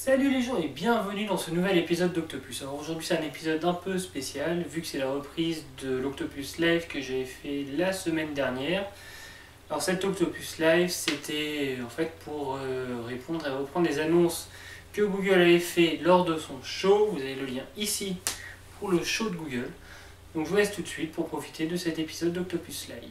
Salut les gens et bienvenue dans ce nouvel épisode d'Octopus. Alors aujourd'hui c'est un épisode un peu spécial vu que c'est la reprise de l'Octopus Live que j'avais fait la semaine dernière. Alors cet Octopus Live c'était en fait pour répondre et reprendre les annonces que Google avait fait lors de son show. Vous avez le lien ici pour le show de Google. Donc je vous laisse tout de suite pour profiter de cet épisode d'Octopus Live.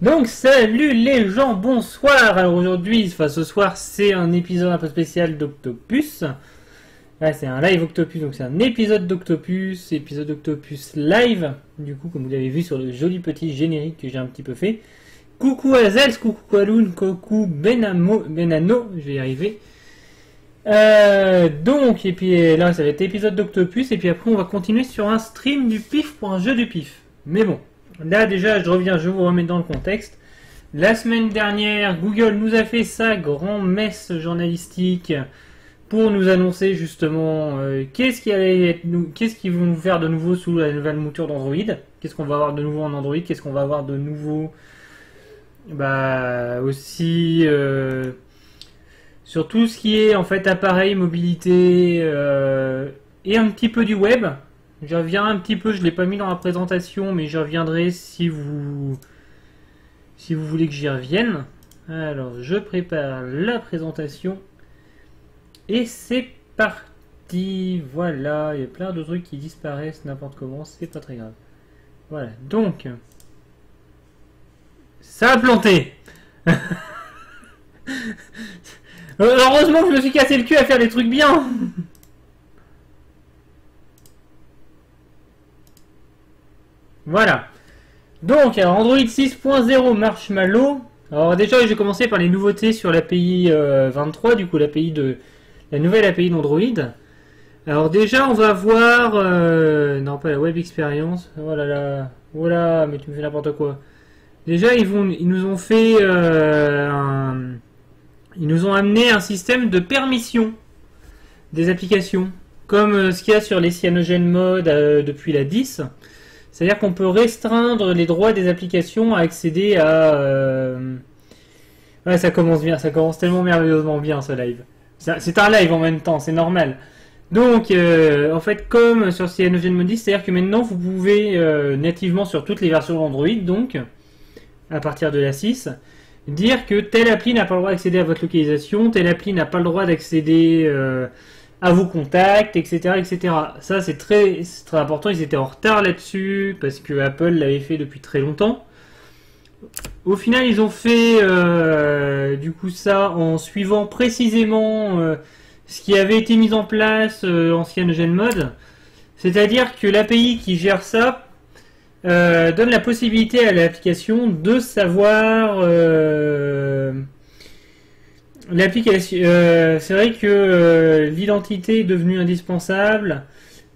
Donc salut les gens, bonsoir. Alors aujourd'hui, ce soir c'est un épisode un peu spécial d'Octopus. Ouais, c'est un live Octopus, donc c'est un épisode d'Octopus, épisode d'Octopus live. Du coup, comme vous l'avez vu sur le joli petit générique que j'ai un petit peu fait. Coucou Azels, coucou Alun, coucou Benano, je vais y arriver. Donc, et puis là ça va être épisode d'Octopus, et puis après on va continuer sur un stream du pif pour un jeu du pif. Mais bon. Là déjà je vous remets dans le contexte. La semaine dernière, Google nous a fait sa grand-messe journalistique pour nous annoncer justement qu'est-ce qu'ils vont nous faire de nouveau sous la nouvelle mouture d'Android. Qu'est-ce qu'on va avoir de nouveau en Android, qu'est-ce qu'on va avoir de nouveau aussi sur tout ce qui est en fait appareil, mobilité et un petit peu du web. J'y reviens un petit peu, je ne l'ai pas mis dans la présentation, mais j'y reviendrai si vous voulez que j'y revienne. Alors, je prépare la présentation. Et c'est parti. Voilà, il y a plein de trucs qui disparaissent n'importe comment, c'est pas très grave. Voilà, donc... Ça a planté. Heureusement que je me suis cassé le cul à faire des trucs bien. Voilà. Donc, alors Android 6.0 Marshmallow. Alors déjà, je vais commencer par les nouveautés sur l'API 23, du coup la nouvelle API d'Android. Alors déjà, on va voir... non, pas la Web Experience. Oh là là. Oh là, mais tu me fais n'importe quoi. Déjà, ils nous ont fait... Ils nous ont amené un système de permission des applications. Comme ce qu'il y a sur les CyanogenMod depuis la 10. C'est-à-dire qu'on peut restreindre les droits des applications à accéder à... Ouais, ça commence bien, ça commence tellement merveilleusement bien ce live. C'est un live en même temps, c'est normal. Donc, en fait, comme sur CyanogenMod 10, c'est-à-dire que maintenant vous pouvez nativement sur toutes les versions d'Android, donc, à partir de la 6, dire que telle appli n'a pas le droit d'accéder à votre localisation, telle appli n'a pas le droit d'accéder... à vos contacts, etc., etc. Ça, c'est très important. Ils étaient en retard là-dessus parce que Apple l'avait fait depuis très longtemps. Au final, ils ont fait du coup ça en suivant précisément ce qui avait été mis en place en CyanogenMod. C'est-à-dire que l'API qui gère ça donne la possibilité à l'application de savoir... L'application, c'est vrai que l'identité est devenue indispensable,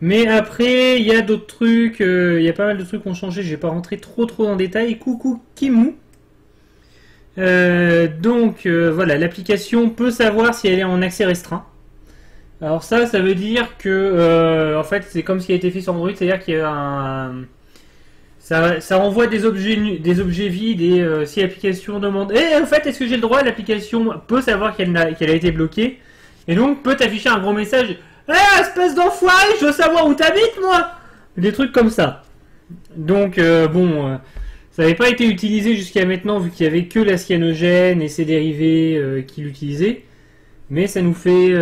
mais après il y a d'autres trucs, il y a pas mal de trucs qui ont changé. Je vais pas rentrer trop dans les détails. Coucou Kimou. Donc voilà, l'application peut savoir si elle est en accès restreint. Alors ça veut dire que en fait c'est comme ce qui a été fait sur Android, c'est-à-dire qu'il y a ça envoie des objets vides et si l'application demande en fait est-ce que j'ai le droit, l'application peut savoir qu'elle a été bloquée et donc peut afficher un gros message espèce d'enfoiré, je veux savoir où t'habites moi, des trucs comme ça. Donc ça n'avait pas été utilisé jusqu'à maintenant vu qu'il n'y avait que la cyanogen et ses dérivés qui l'utilisaient, mais ça nous fait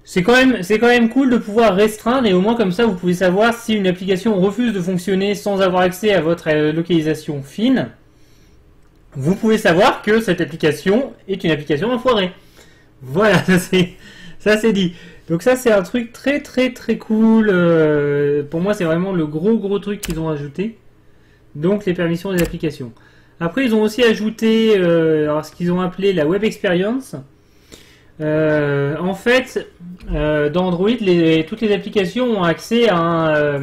c'est quand même cool de pouvoir restreindre, et au moins comme ça vous pouvez savoir si une application refuse de fonctionner sans avoir accès à votre localisation fine. Vous pouvez savoir que cette application est une application enfoirée. Voilà, ça c'est dit. Donc ça c'est un truc très cool. Pour moi c'est vraiment le gros truc qu'ils ont ajouté. Donc les permissions des applications. Après ils ont aussi ajouté ce qu'ils ont appelé la Web Experience. En fait, dans Android, toutes les applications ont accès à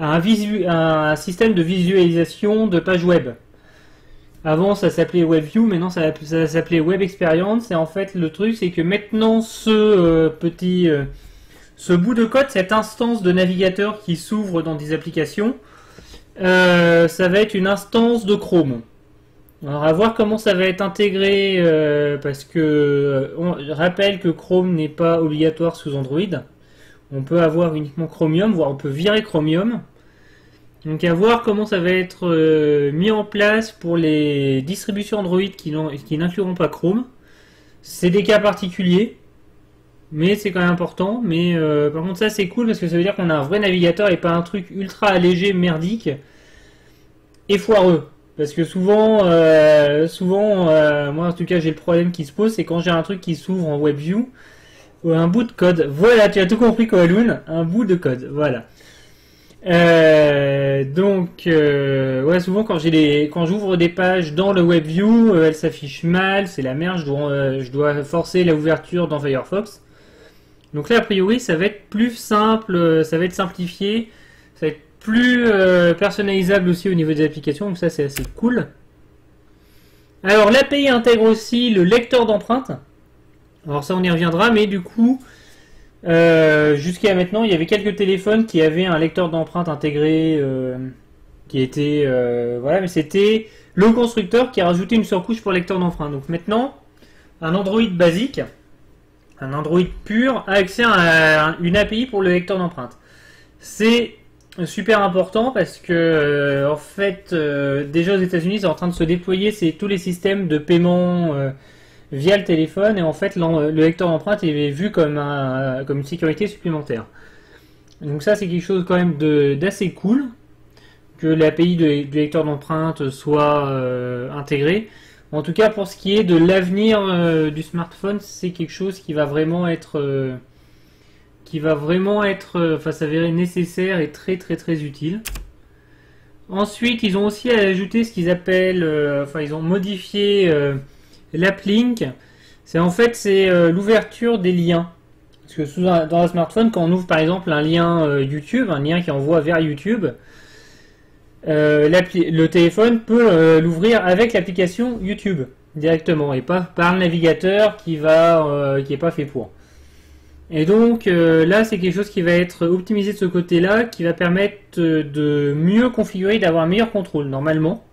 un système de visualisation de pages web. Avant, ça s'appelait WebView, maintenant ça s'appelait Web Experience. Et en fait, le truc, c'est que maintenant, Ce bout de code, cette instance de navigateur qui s'ouvre dans des applications, ça va être une instance de Chrome. Alors à voir comment ça va être intégré, parce que on rappelle que Chrome n'est pas obligatoire sous Android. On peut avoir uniquement Chromium, voire on peut virer Chromium. Donc à voir comment ça va être mis en place pour les distributions Android qui n'incluront pas Chrome. C'est des cas particuliers, mais c'est quand même important. Mais par contre ça c'est cool parce que ça veut dire qu'on a un vrai navigateur et pas un truc ultra allégé, merdique et foireux. Parce que souvent, moi en tout cas j'ai le problème qui se pose, c'est quand j'ai un truc qui s'ouvre en WebView, ou un bout de code. Voilà, tu as tout compris Koaloon, un bout de code, voilà. Ouais, souvent quand j'ouvre des pages dans le WebView, elles s'affichent mal, c'est la merde, je dois forcer la ouverture dans Firefox. Donc là, a priori, ça va être plus simple, ça va être simplifié, ça va être plus personnalisable aussi au niveau des applications, donc ça c'est assez cool. Alors l'API intègre aussi le lecteur d'empreintes. Alors ça on y reviendra, mais du coup, jusqu'à maintenant, il y avait quelques téléphones qui avaient un lecteur d'empreintes intégré, qui était, voilà, mais c'était le constructeur qui a rajouté une surcouche pour lecteur d'empreintes. Donc maintenant, un Android basique, un Android pur, a accès à une API pour le lecteur d'empreintes. C'est super important parce que, en fait, déjà aux États-Unis, c'est en train de se déployer, c'est tous les systèmes de paiement via le téléphone, et en fait le lecteur d'empreinte est vu comme une sécurité supplémentaire. Donc ça c'est quelque chose quand même d'assez cool, que l'API du lecteur d'empreinte soit intégrée. En tout cas pour ce qui est de l'avenir du smartphone, c'est quelque chose qui va vraiment être s'avérer nécessaire et très très très utile. Ensuite ils ont aussi ajouté ce qu'ils appellent, ils ont modifié l'uplink. C'est l'ouverture des liens. Parce que dans un smartphone, quand on ouvre par exemple un lien YouTube, un lien qui envoie vers YouTube, le téléphone peut l'ouvrir avec l'application YouTube directement et pas par le navigateur qui est pas fait pour. Et donc là, c'est quelque chose qui va être optimisé de ce côté-là, qui va permettre de mieux configurer, d'avoir un meilleur contrôle normalement.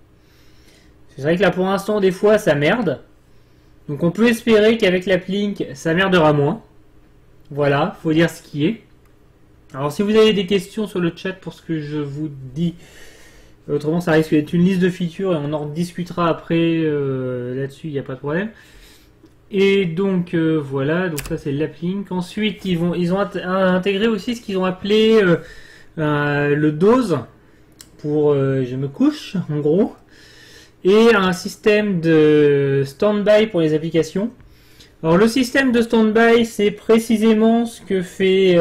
C'est vrai que là, pour l'instant, des fois, ça merde. Donc on peut espérer qu'avec l'uplink, ça merdera moins. Voilà, faut dire ce qui est. Alors si vous avez des questions sur le chat pour ce que je vous dis, autrement ça risque d'être une liste de features et on en discutera après là-dessus, il n'y a pas de problème. Et donc voilà, donc ça c'est l'uplink. Ensuite ils ont intégré aussi ce qu'ils ont appelé le dose pour je me couche en gros. Et un système de stand-by pour les applications. Alors le système de stand-by, c'est précisément ce que fait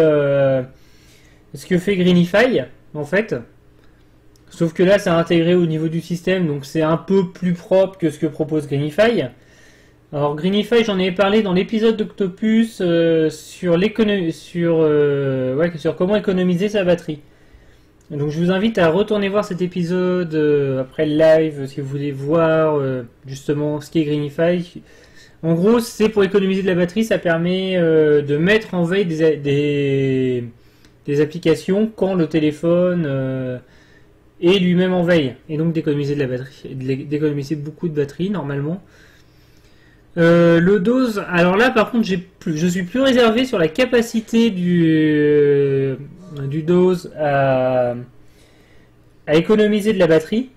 Greenify, en fait. Sauf que là, c'est intégré au niveau du système, donc c'est un peu plus propre que ce que propose Greenify. Alors Greenify, j'en ai parlé dans l'épisode d'Octopus sur comment économiser sa batterie. Donc je vous invite à retourner voir cet épisode après le live si vous voulez voir justement ce qu'est Greenify. En gros, c'est pour économiser de la batterie, ça permet de mettre en veille des applications quand le téléphone est lui-même en veille, et donc d'économiser de la batterie, d'économiser beaucoup de batterie normalement. Le dose, alors là par contre je suis plus réservé sur la capacité du dose à économiser de la batterie,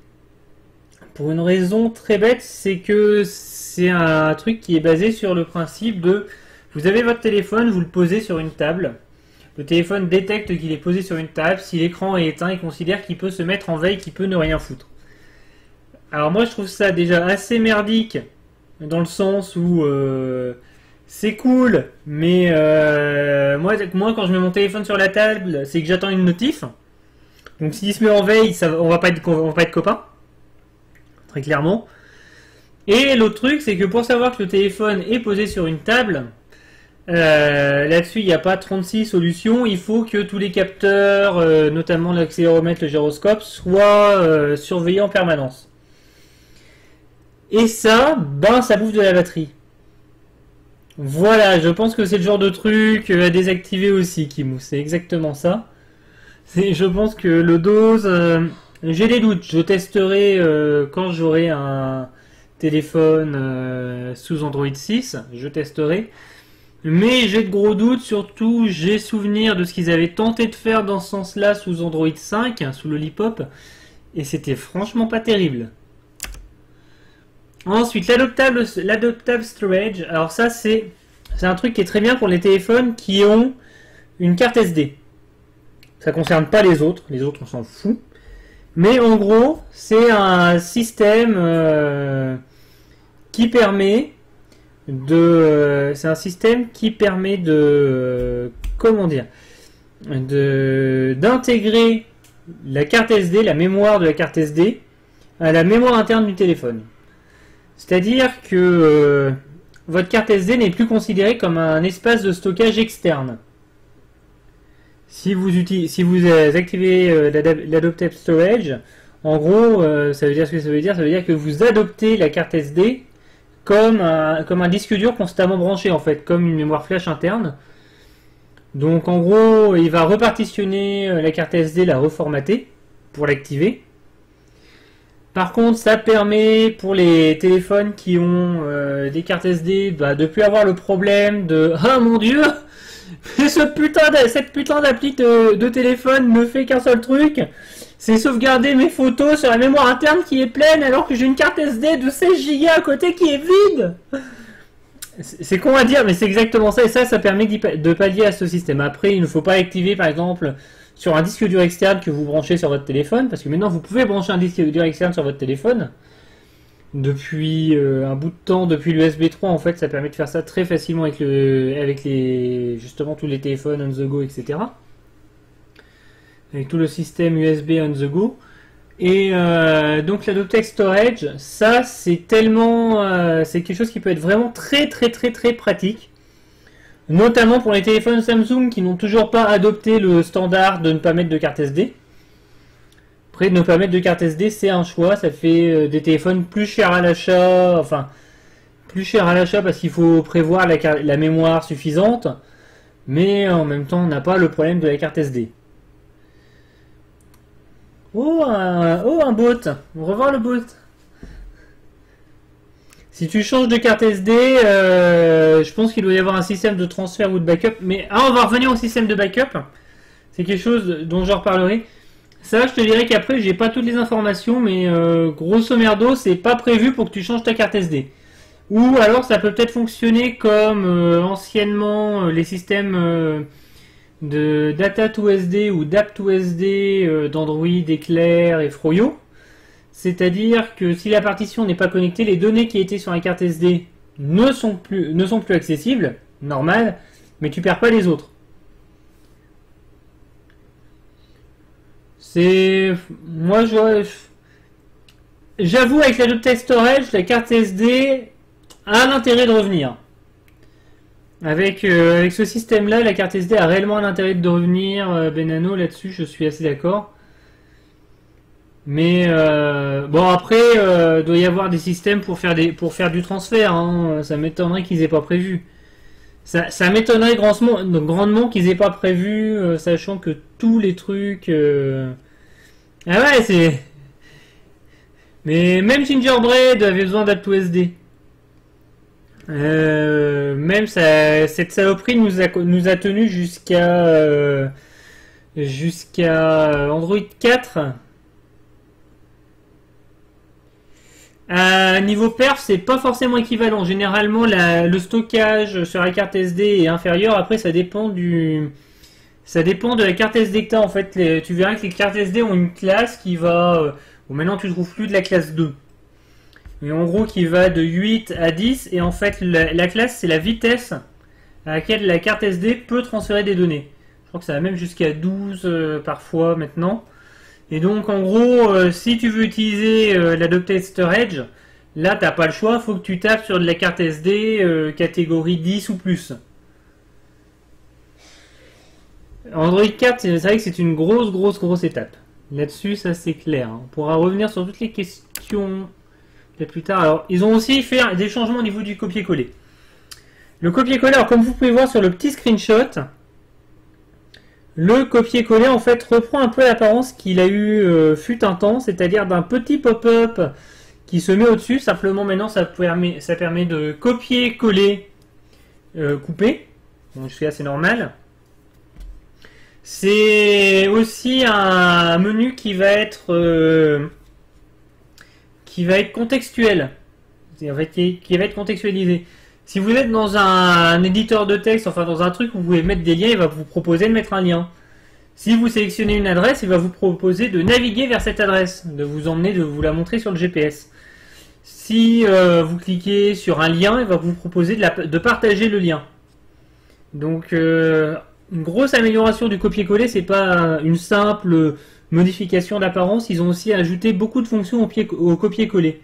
pour une raison très bête, c'est que c'est un truc qui est basé sur le principe de vous avez votre téléphone, vous le posez sur une table, le téléphone détecte qu'il est posé sur une table, si l'écran est éteint, il considère qu'il peut se mettre en veille, qu'il peut ne rien foutre. Alors moi je trouve ça déjà assez merdique, dans le sens où c'est cool, mais moi quand je mets mon téléphone sur la table, c'est que j'attends une notif. Donc s'il se met en veille, on va pas être copains, très clairement. Et l'autre truc, c'est que pour savoir que le téléphone est posé sur une table, là-dessus il n'y a pas 36 solutions, il faut que tous les capteurs, notamment l'accéléromètre, le gyroscope, soient surveillés en permanence. Et ça bouffe de la batterie. Voilà, je pense que c'est le genre de truc à désactiver aussi, Kimou. C'est exactement ça. Je pense que le dose, j'ai des doutes. Je testerai quand j'aurai un téléphone sous Android 6. Je testerai. Mais j'ai de gros doutes, surtout j'ai souvenir de ce qu'ils avaient tenté de faire dans ce sens-là sous Android 5, sous Lollipop, et c'était franchement pas terrible. Ensuite, l'adoptable storage. Alors ça, c'est un truc qui est très bien pour les téléphones qui ont une carte SD. Ça concerne pas les autres on s'en fout. Mais en gros, c'est un système qui permet comment dire, d'intégrer la carte SD, la mémoire de la carte SD, à la mémoire interne du téléphone. C'est-à-dire que votre carte SD n'est plus considérée comme un espace de stockage externe. Si vous activez l'adoptable storage, en gros, ça veut dire ce que ça veut dire. Ça veut dire que vous adoptez la carte SD comme un disque dur constamment branché, en fait, comme une mémoire flash interne. Donc en gros, il va repartitionner la carte SD, la reformater pour l'activer. Par contre, ça permet pour les téléphones qui ont des cartes SD de ne plus avoir le problème de « Ah mon Dieu, cette putain d'appli de téléphone ne fait qu'un seul truc, c'est sauvegarder mes photos sur la mémoire interne qui est pleine alors que j'ai une carte SD de 16 Go à côté qui est vide !» C'est con à dire, mais c'est exactement ça, et ça permet de pallier à ce système. Après, il ne faut pas activer, par exemple, sur un disque dur externe que vous branchez sur votre téléphone, parce que maintenant vous pouvez brancher un disque dur externe sur votre téléphone. Depuis un bout de temps, depuis l'USB 3, en fait, ça permet de faire ça très facilement avec justement tous les téléphones on the go, etc. Avec tout le système USB on the go. Et donc l'Adoptable Storage, ça c'est c'est quelque chose qui peut être vraiment très pratique, notamment pour les téléphones Samsung qui n'ont toujours pas adopté le standard de ne pas mettre de carte SD. Après, ne pas mettre de carte SD, c'est un choix, ça fait des téléphones plus chers à l'achat, enfin plus chers à l'achat parce qu'il faut prévoir la mémoire suffisante, mais en même temps on n'a pas le problème de la carte SD. Oh, un bot. On revoit le bot. Si tu changes de carte SD, je pense qu'il doit y avoir un système de transfert ou de backup. Mais on va revenir au système de backup. C'est quelque chose dont j'en reparlerai. Ça, je te dirais qu'après, j'ai pas toutes les informations, mais grosso merdo, c'est pas prévu pour que tu changes ta carte SD. Ou alors, ça peut peut-être fonctionner comme anciennement les systèmes de Data2SD ou DAP2SD d'Android, Eclair et Froyo. C'est-à-dire que si la partition n'est pas connectée, les données qui étaient sur la carte SD ne sont plus accessibles, normal, mais tu perds pas les autres. J'avoue, avec l'Adoptable Storage, la carte SD a l'intérêt de revenir. Avec ce système-là, la carte SD a réellement l'intérêt de revenir. Benano, là-dessus, je suis assez d'accord. Mais bon, après, doit y avoir des systèmes pour faire du transfert. Hein. Ça m'étonnerait qu'ils aient pas prévu. Ça m'étonnerait grandement qu'ils aient pas prévu, sachant que tous les trucs. Ah ouais, c'est. Mais même Gingerbread avait besoin d'App2SD. Même cette saloperie nous a tenu jusqu'à Android 4. Niveau perf, c'est pas forcément équivalent. Généralement, le stockage sur la carte SD est inférieur. Après, ça dépend de la carte SD que tu as. En fait, tu verras que les cartes SD ont une classe qui va. Bon, maintenant, tu ne trouves plus de la classe 2. Mais en gros, qui va de 8 à 10. Et en fait, la classe, c'est la vitesse à laquelle la carte SD peut transférer des données. Je crois que ça va même jusqu'à 12 parfois maintenant. Et donc, en gros, si tu veux utiliser l'Adoptable Storage, là, t'as pas le choix. Faut que tu tapes sur de la carte SD catégorie 10 ou plus. Android 4, c'est vrai que c'est une grosse étape. Là-dessus, ça c'est clair. On pourra revenir sur toutes les questions plus tard. Alors, ils ont aussi fait des changements au niveau du copier-coller. Le copier-coller, alors comme vous pouvez voir sur le petit screenshot, le copier-coller en fait reprend un peu l'apparence qu'il a eu fut un temps, c'est-à-dire d'un petit pop-up qui se met au-dessus. Simplement maintenant ça permet de copier-coller couper. Donc je fais assez normal. C'est aussi un menu qui va être contextuel, qui va être contextualisé. Si vous êtes dans un éditeur de texte, enfin dans un truc où vous pouvez mettre des liens, il va vous proposer de mettre un lien. Si vous sélectionnez une adresse, il va vous proposer de naviguer vers cette adresse, de vous emmener, de vous la montrer sur le GPS. Si vous cliquez sur un lien, il va vous proposer de partager le lien. Donc une grosse amélioration du copier-coller, c'est pas une simple modification d'apparence, ils ont aussi ajouté beaucoup de fonctions au copier-coller.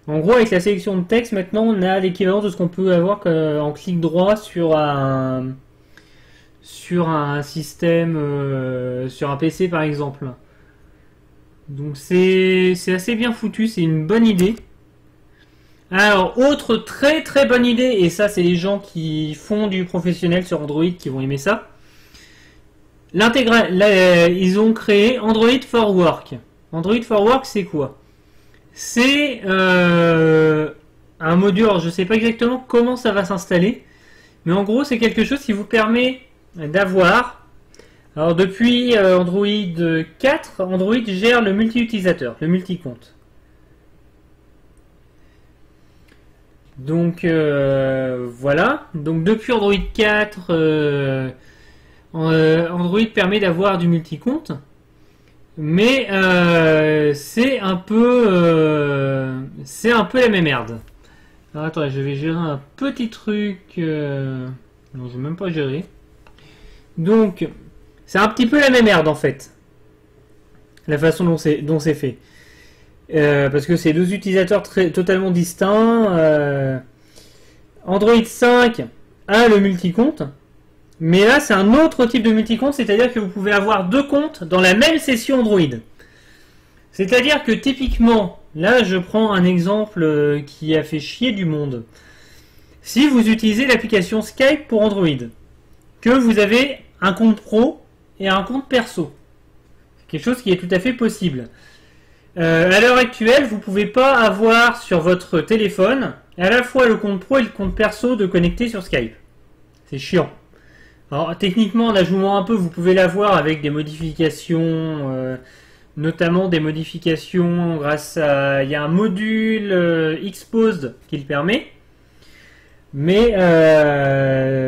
En gros, avec la sélection de texte, maintenant, on a l'équivalent de ce qu'on peut avoir en clic droit sur un système, sur un PC par exemple. Donc c'est assez bien foutu, c'est une bonne idée. Alors, autre très très bonne idée, et ça c'est les gens qui font du professionnel sur Android qui vont aimer ça. Ils ont créé Android for Work. Android for Work, c'est quoi? C'est un module, alors je ne sais pas exactement comment ça va s'installer, mais en gros c'est quelque chose qui vous permet d'avoir, alors depuis Android 4, Android gère le multi-utilisateur, le multi-compte. Donc voilà, donc depuis Android 4, Android permet d'avoir du multi-compte. Mais c'est un peu la même merde. Alors attends, je vais gérer un petit truc. Non, je vais même pas gérer. Donc, c'est un petit peu la même merde en fait. La façon dont c'est fait. Parce que c'est deux utilisateurs totalement distincts. Android 5 a le multi-compte. Mais là, c'est un autre type de multi-compte, c'est-à-dire que vous pouvez avoir deux comptes dans la même session Android. C'est-à-dire que typiquement, là, je prends un exemple qui a fait chier du monde. Si vous utilisez l'application Skype pour Android, que vous avez un compte pro et un compte perso, c'est quelque chose qui est tout à fait possible. À l'heure actuelle, vous ne pouvez pas avoir sur votre téléphone à la fois le compte pro et le compte perso de connecter sur Skype. C'est chiant. Alors techniquement, en ajoutant un peu, vous pouvez l'avoir avec des modifications, notamment des modifications grâce à... Il y a un module Xposed qui le permet. Mais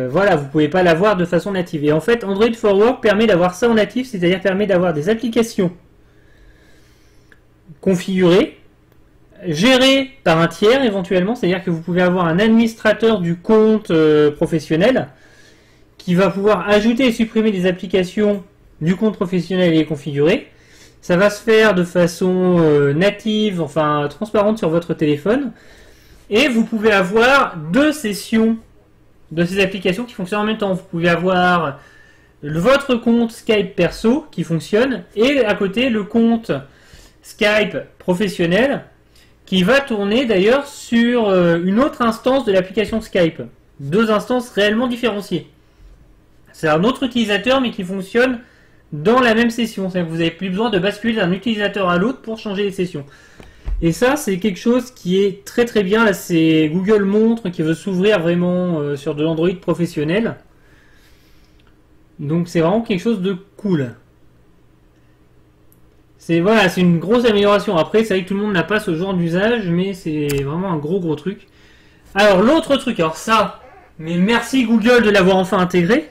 voilà, vous ne pouvez pas l'avoir de façon native. Et en fait, Android for Work permet d'avoir ça en natif, c'est-à-dire permet d'avoir des applications configurées, gérées par un tiers éventuellement, c'est-à-dire que vous pouvez avoir un administrateur du compte professionnel qui va pouvoir ajouter et supprimer des applications du compte professionnel et les configurer. Ça va se faire de façon native, enfin transparente sur votre téléphone. Et vous pouvez avoir deux sessions de ces applications qui fonctionnent en même temps. Vous pouvez avoir votre compte Skype perso qui fonctionne et à côté le compte Skype professionnel qui va tourner d'ailleurs sur une autre instance de l'application Skype. Deux instances réellement différenciées. C'est un autre utilisateur mais qui fonctionne dans la même session. C'est-à-dire que vous n'avez plus besoin de basculer d'un utilisateur à l'autre pour changer les sessions. Et ça, c'est quelque chose qui est très très bien. Là, c'est Google montre qui veut s'ouvrir vraiment sur de l'Android professionnel. Donc c'est vraiment quelque chose de cool. Voilà, c'est une grosse amélioration. Après, c'est vrai que tout le monde n'a pas ce genre d'usage, mais c'est vraiment un gros truc. Alors l'autre truc, alors ça, mais merci Google de l'avoir enfin intégré.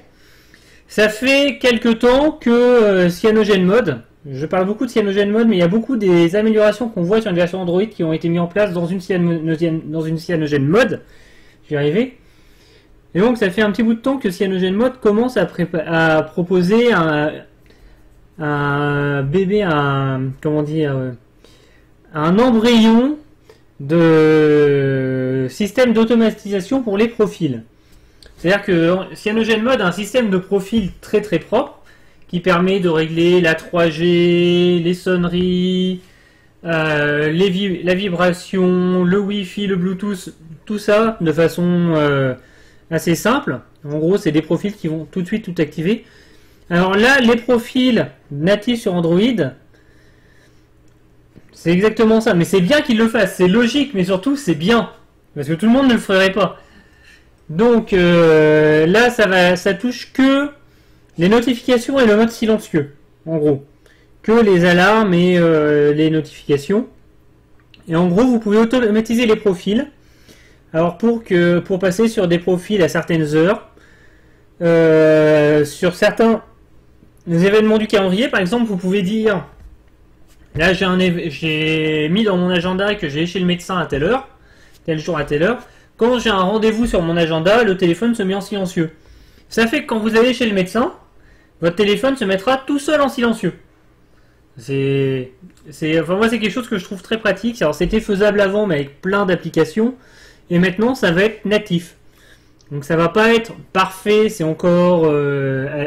Ça fait quelques temps que CyanogenMod, je parle beaucoup de CyanogenMod, mais il y a beaucoup des améliorations qu'on voit sur une version Android qui ont été mises en place dans une CyanogenMod. J'y arrivais. Et donc ça fait un petit bout de temps que CyanogenMod commence à proposer un bébé, un embryon de système d'automatisation pour les profils. C'est-à-dire que CyanogenMod a un système de profil très très propre qui permet de régler la 3G, les sonneries, la vibration, le Wi-Fi, le Bluetooth, tout ça de façon assez simple. En gros, c'est des profils qui vont tout de suite tout activer. Alors là, les profils natifs sur Android, c'est exactement ça. Mais c'est bien qu'ils le fassent. C'est logique, mais surtout, c'est bien. Parce que tout le monde ne le ferait pas. Donc là, ça touche que les notifications et le mode silencieux, en gros. Que les alarmes et les notifications. Et en gros, vous pouvez automatiser les profils. Alors pour passer sur des profils à certaines heures, sur certains événements du calendrier, par exemple, vous pouvez dire, là j'ai mis dans mon agenda que je vais chez le médecin à telle heure, tel jour à telle heure. Quand j'ai un rendez-vous sur mon agenda, le téléphone se met en silencieux. Ça fait que quand vous allez chez le médecin, votre téléphone se mettra tout seul en silencieux. Enfin moi c'est quelque chose que je trouve très pratique. Alors c'était faisable avant mais avec plein d'applications et maintenant ça va être natif. Donc ça va pas être parfait, c'est encore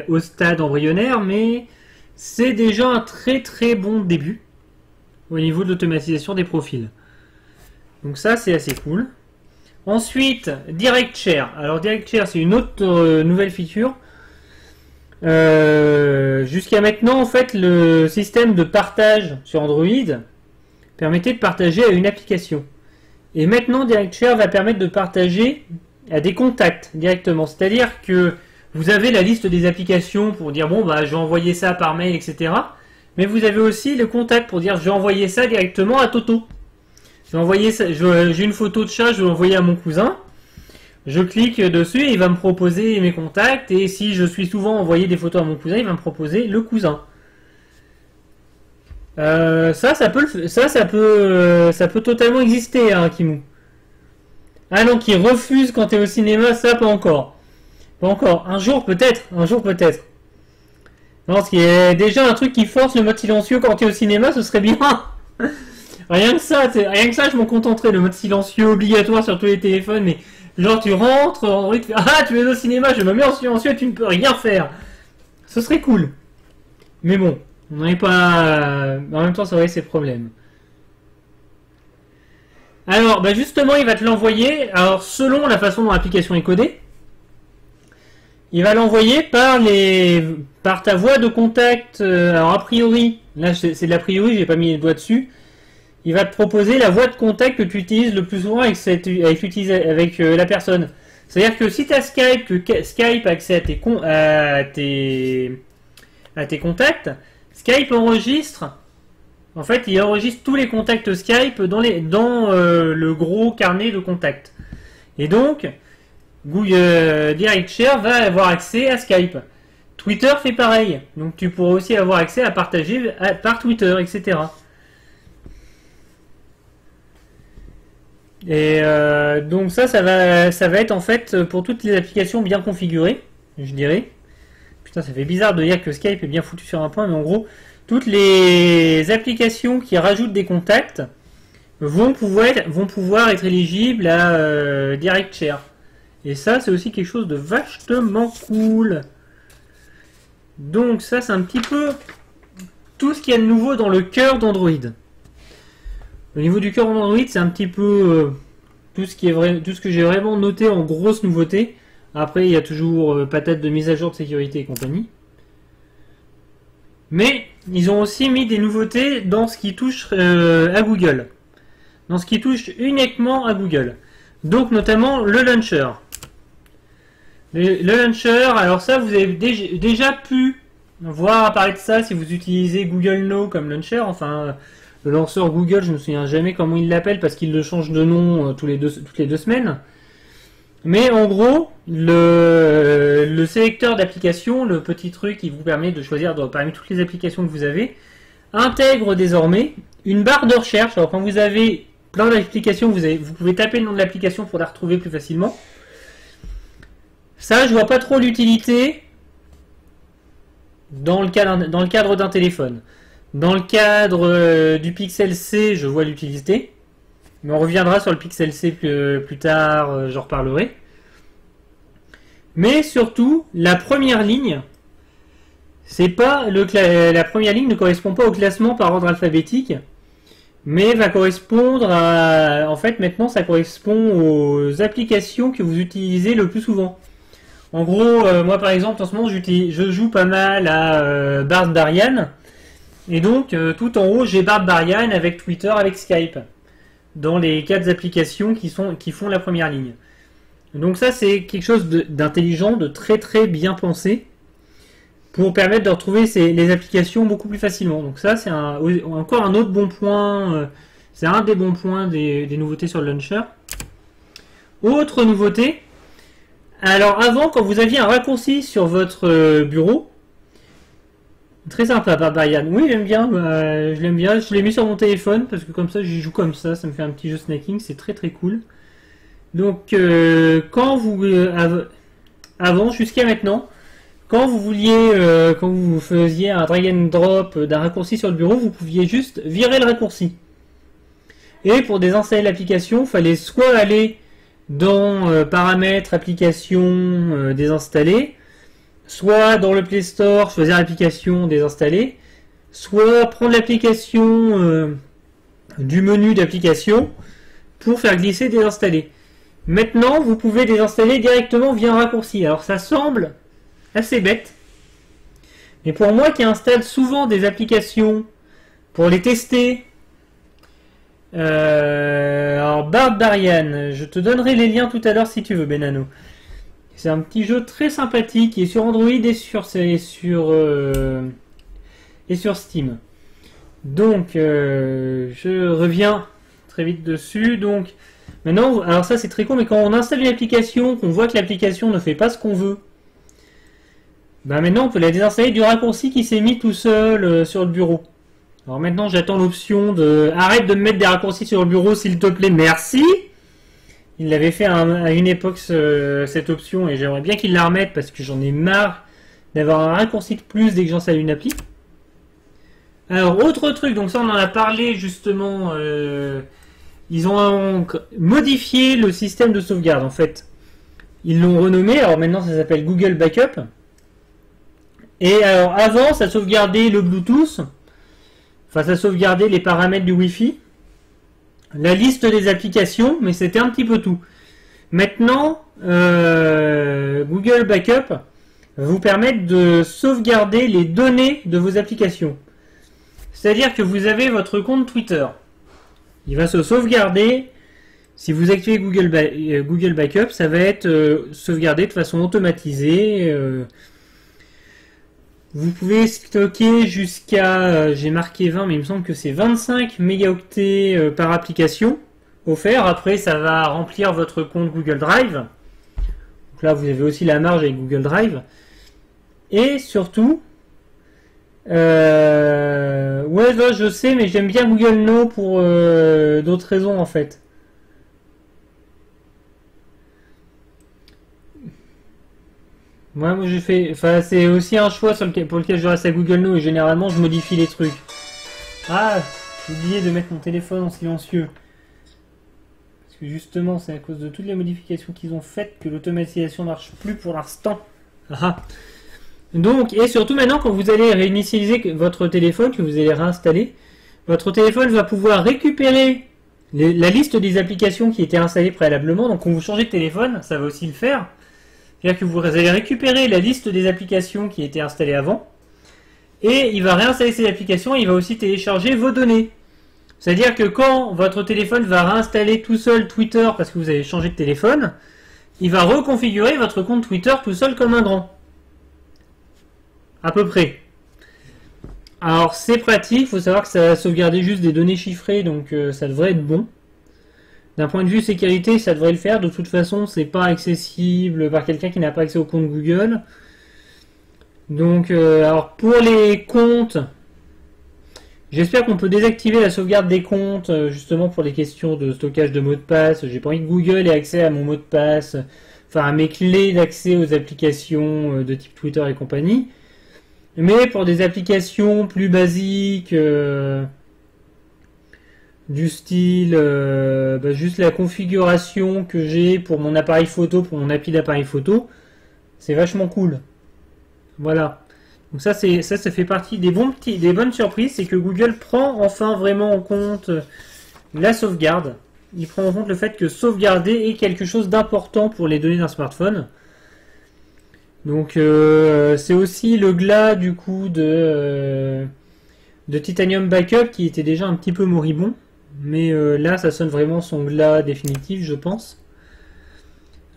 au stade embryonnaire, mais c'est déjà un très très bon début au niveau de l'automatisation des profils. Donc ça c'est assez cool. Ensuite Direct Share. Alors Direct Share c'est une autre nouvelle feature. Jusqu'à maintenant, en fait, le système de partage sur Android permettait de partager à une application. Et maintenant, DirectShare va permettre de partager à des contacts directement. C'est-à-dire que vous avez la liste des applications pour dire bon bah je vais envoyer ça par mail, etc. Mais vous avez aussi le contact pour dire je vais envoyer ça directement à Toto. Je vais envoyer ça, j'ai une photo de chat, je vais envoyer à mon cousin. Je clique dessus et il va me proposer mes contacts. Et si je suis souvent envoyé des photos à mon cousin, il va me proposer le cousin. Ça peut totalement exister, hein, Kimou. Ah non, qui refuse quand t'es au cinéma, ça pas encore. Pas encore. Un jour peut-être. Un jour peut-être. Non, ce qui est déjà un truc qui force le mode silencieux quand t'es au cinéma, ce serait bien. Rien que ça, je m'en contenterais. Le mode silencieux obligatoire sur tous les téléphones, mais genre tu rentres, Android fait ah tu es au cinéma, je me mets en silencieux, tu ne peux rien faire. Ce serait cool. Mais bon, on n'est pas. En même temps, ça aurait ses problèmes. Alors, bah justement, il va te l'envoyer. Alors, selon la façon dont l'application est codée, il va l'envoyer par ta voix de contact. Alors, a priori, là c'est de l'a priori, j'ai pas mis les doigts dessus. Il va te proposer la voie de contact que tu utilises le plus souvent avec la personne. C'est-à-dire que si tu as Skype, que Skype a accès à tes contacts, Skype enregistre. En fait, il enregistre tous les contacts Skype dans le gros carnet de contacts. Et donc, Google DirectShare va avoir accès à Skype. Twitter fait pareil. Donc tu pourras aussi avoir accès à partager par Twitter, etc. Et donc ça va être en fait pour toutes les applications bien configurées, je dirais. Putain, ça fait bizarre de dire que Skype est bien foutu sur un point, mais en gros, toutes les applications qui rajoutent des contacts vont pouvoir être éligibles à DirectShare. Et ça, c'est aussi quelque chose de vachement cool. Donc ça, c'est un petit peu tout ce qu'il y a de nouveau dans le cœur d'Android. Au niveau du cœur d'Android, c'est un petit peu tout ce que j'ai vraiment noté en grosse nouveauté. Après, il y a toujours patate de mise à jour de sécurité et compagnie. Mais ils ont aussi mis des nouveautés dans ce qui touche à Google. Dans ce qui touche uniquement à Google. Donc notamment le launcher. Le launcher, alors ça vous avez déjà pu voir apparaître ça si vous utilisez Google Now comme launcher. Enfin, le lanceur Google, je ne me souviens jamais comment il l'appelle parce qu'il le change de nom toutes les 2 semaines. Mais en gros, le sélecteur d'applications, le petit truc qui vous permet de choisir parmi toutes les applications que vous avez, intègre désormais une barre de recherche. Alors quand vous avez plein d'applications, vous pouvez taper le nom de l'application pour la retrouver plus facilement. Ça, je vois pas trop l'utilité dans le cadre d'un téléphone. Dans le cadre du Pixel C, je vois l'utilité. Mais on reviendra sur le Pixel C plus tard, j'en reparlerai. Mais surtout, la première ligne, la première ligne ne correspond pas au classement par ordre alphabétique, mais va correspondre à... En fait, maintenant, ça correspond aux applications que vous utilisez le plus souvent. En gros, moi par exemple, en ce moment, je joue pas mal à Barbarian. Et donc, tout en haut, j'ai Barbarian avec Twitter, avec Skype. Dans les 4 applications qui font la première ligne. Donc ça, c'est quelque chose d'intelligent, de très très bien pensé, pour permettre de retrouver les applications beaucoup plus facilement. Donc ça, c'est encore un autre bon point. C'est un des bons points des nouveautés sur le launcher. Autre nouveauté. Alors avant, quand vous aviez un raccourci sur votre bureau, très sympa, Barbarian. Oui, j'aime bien. Je l'aime bien. Je l'ai mis sur mon téléphone parce que comme ça, j'y joue comme ça. Ça me fait un petit jeu snacking. C'est très très cool. Donc, avant, jusqu'à maintenant, quand vous faisiez un drag and drop d'un raccourci sur le bureau, vous pouviez juste virer le raccourci. Et pour désinstaller l'application, il fallait soit aller dans paramètres, applications, désinstaller, soit dans le Play Store, choisir l'application, désinstaller, soit prendre l'application du menu d'application pour faire glisser, désinstaller. Maintenant, vous pouvez désinstaller directement via un raccourci. Alors ça semble assez bête, mais pour moi qui installe souvent des applications pour les tester, alors Barbarian, je te donnerai les liens tout à l'heure si tu veux, Benano. C'est un petit jeu très sympathique qui est sur Android et sur Steam. Donc, je reviens très vite dessus. Donc, maintenant, alors ça c'est très con, mais quand on installe une application, qu'on voit que l'application ne fait pas ce qu'on veut, ben maintenant on peut la désinstaller du raccourci qui s'est mis tout seul sur le bureau. Alors maintenant j'attends l'option de arrête de me mettre des raccourcis sur le bureau s'il te plaît, merci. Il l'avait fait à une époque cette option et j'aimerais bien qu'il la remette parce que j'en ai marre d'avoir un raccourci de plus dès que j'installe une appli. Alors autre truc, donc ça on en a parlé justement, ils ont modifié le système de sauvegarde en fait. Ils l'ont renommé, alors maintenant ça s'appelle Google Backup. Et alors avant ça sauvegardait le Bluetooth, enfin ça sauvegardait les paramètres du Wi-Fi, la liste des applications, mais c'était un petit peu tout. Maintenant, Google Backup va vous permettre de sauvegarder les données de vos applications. C'est-à-dire que vous avez votre compte Twitter. Il va se sauvegarder. Si vous activez Google Backup, ça va être sauvegardé de façon automatisée. Vous pouvez stocker jusqu'à, j'ai marqué 20, mais il me semble que c'est 25 mégaoctets par application offert. Après, ça va remplir votre compte Google Drive. Donc là, vous avez aussi la marge avec Google Drive. Et surtout, ouais, je sais, mais j'aime bien Google No pour d'autres raisons en fait. Moi j'ai fait, enfin c'est aussi un choix pour lequel je reste à Google No et généralement je modifie les trucs. Ah, j'ai oublié de mettre mon téléphone en silencieux. Parce que justement c'est à cause de toutes les modifications qu'ils ont faites que l'automatisation marche plus pour l'instant. Ah. Donc, et surtout maintenant quand vous allez réinitialiser votre téléphone, que vous allez réinstaller, votre téléphone va pouvoir récupérer la liste des applications qui étaient installées préalablement. Donc quand vous changez de téléphone, ça va aussi le faire. C'est-à-dire que vous allez récupérer la liste des applications qui étaient installées avant, et il va réinstaller ces applications, et il va aussi télécharger vos données. C'est-à-dire que quand votre téléphone va réinstaller tout seul Twitter parce que vous avez changé de téléphone, il va reconfigurer votre compte Twitter tout seul comme un grand. À peu près. Alors c'est pratique, il faut savoir que ça va sauvegarder juste des données chiffrées, donc ça devrait être bon. D'un point de vue sécurité, ça devrait le faire. De toute façon, c'est pas accessible par quelqu'un qui n'a pas accès au compte Google. Donc, alors pour les comptes, j'espère qu'on peut désactiver la sauvegarde des comptes, justement pour les questions de stockage de mots de passe. J'ai pas envie que Google ait accès à mon mot de passe, enfin à mes clés d'accès aux applications de type Twitter et compagnie. Mais pour des applications plus basiques, du style juste la configuration que j'ai pour mon appareil photo, pour mon appli d'appareil photo, c'est vachement cool. Voilà. Donc ça fait partie des bonnes surprises, c'est que Google prend enfin vraiment en compte la sauvegarde. Il prend en compte le fait que sauvegarder est quelque chose d'important pour les données d'un smartphone. Donc c'est aussi le glas du coup de Titanium Backup qui était déjà un petit peu moribond. Mais là ça sonne vraiment son glas définitif, je pense.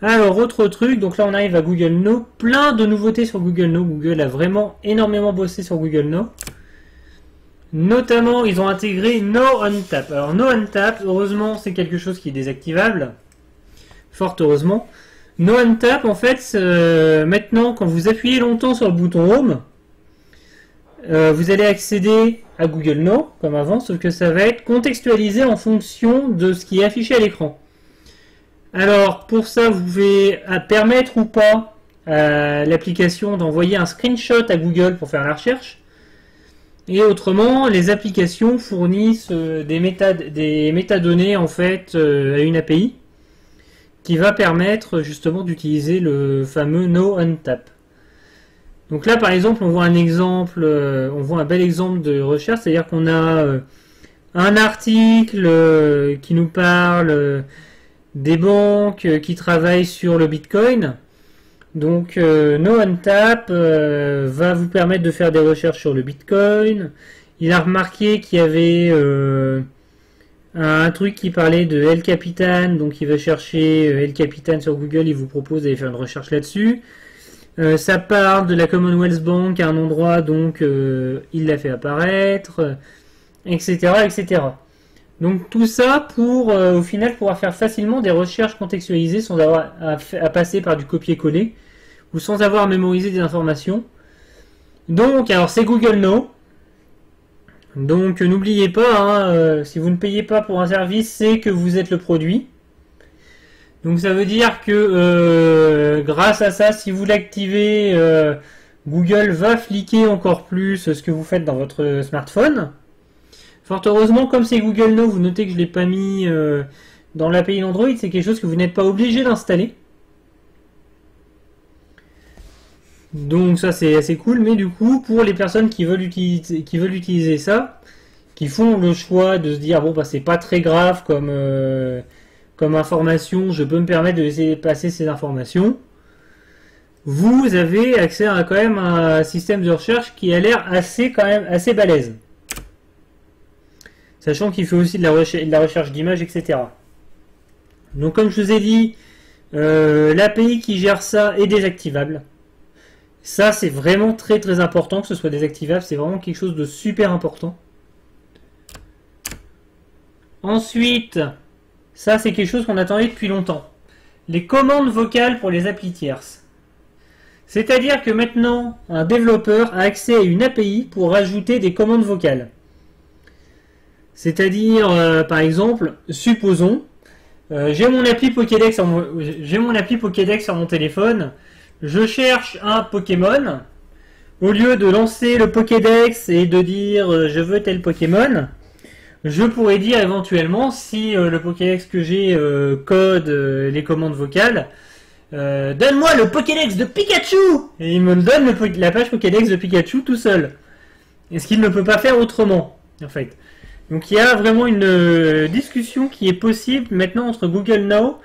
Alors autre truc, donc là on arrive à Google Now. Plein de nouveautés sur Google Now. Google a vraiment énormément bossé sur Google Now. Notamment, ils ont intégré No on Tap. Alors, No on Tap, heureusement, c'est quelque chose qui est désactivable. Fort heureusement. No on Tap, en fait, maintenant, quand vous appuyez longtemps sur le bouton Home, vous allez accéder à Google Now, comme avant, sauf que ça va être contextualisé en fonction de ce qui est affiché à l'écran. Alors, pour ça, vous pouvez permettre ou pas à l'application d'envoyer un screenshot à Google pour faire la recherche. Et autrement, les applications fournissent des métadonnées en fait à une API qui va permettre justement d'utiliser le fameux No on Tap. Donc là, par exemple, on voit un bel exemple de recherche, c'est-à-dire qu'on a un article qui nous parle des banques qui travaillent sur le Bitcoin. Donc No on Tap va vous permettre de faire des recherches sur le Bitcoin. Il a remarqué qu'il y avait un truc qui parlait de El Capitan, donc il va chercher El Capitan sur Google, il vous propose d'aller faire une recherche là-dessus. Ça parle de la Commonwealth Bank à un endroit, donc il l'a fait apparaître, etc., etc. Donc tout ça pour au final pouvoir faire facilement des recherches contextualisées sans avoir à passer par du copier-coller ou sans avoir à mémoriser des informations. Donc alors c'est Google Now. Donc n'oubliez pas, si vous ne payez pas pour un service, c'est que vous êtes le produit. Donc ça veut dire que grâce à ça, si vous l'activez, Google va fliquer encore plus ce que vous faites dans votre smartphone. Fort heureusement, comme c'est Google Now, vous notez que je ne l'ai pas mis dans l'API Android, c'est quelque chose que vous n'êtes pas obligé d'installer. Donc ça c'est assez cool, mais du coup, pour les personnes qui veulent utiliser ça, qui font le choix de se dire, bon bah c'est pas très grave comme information, je peux me permettre de laisser passer ces informations, vous avez accès à quand même un système de recherche qui a l'air quand même assez balèze. Sachant qu'il fait aussi de la recherche d'images, etc. Donc comme je vous ai dit, l'API qui gère ça est désactivable. Ça c'est vraiment très très important que ce soit désactivable, c'est vraiment quelque chose de super important. Ensuite, ça c'est quelque chose qu'on attendait depuis longtemps. Les commandes vocales pour les applis tierces. C'est-à-dire que maintenant, un développeur a accès à une API pour rajouter des commandes vocales. C'est-à-dire, par exemple, supposons, j'ai mon appli Pokédex sur mon téléphone, je cherche un Pokémon, au lieu de lancer le Pokédex et de dire je veux tel Pokémon, je pourrais dire éventuellement, si le Pokédex que j'ai code les commandes vocales, donne-moi le Pokédex de Pikachu! Et il me donne la page Pokédex de Pikachu tout seul. Et ce qu'il ne peut pas faire autrement, en fait. Donc il y a vraiment une discussion qui est possible maintenant entre Google Now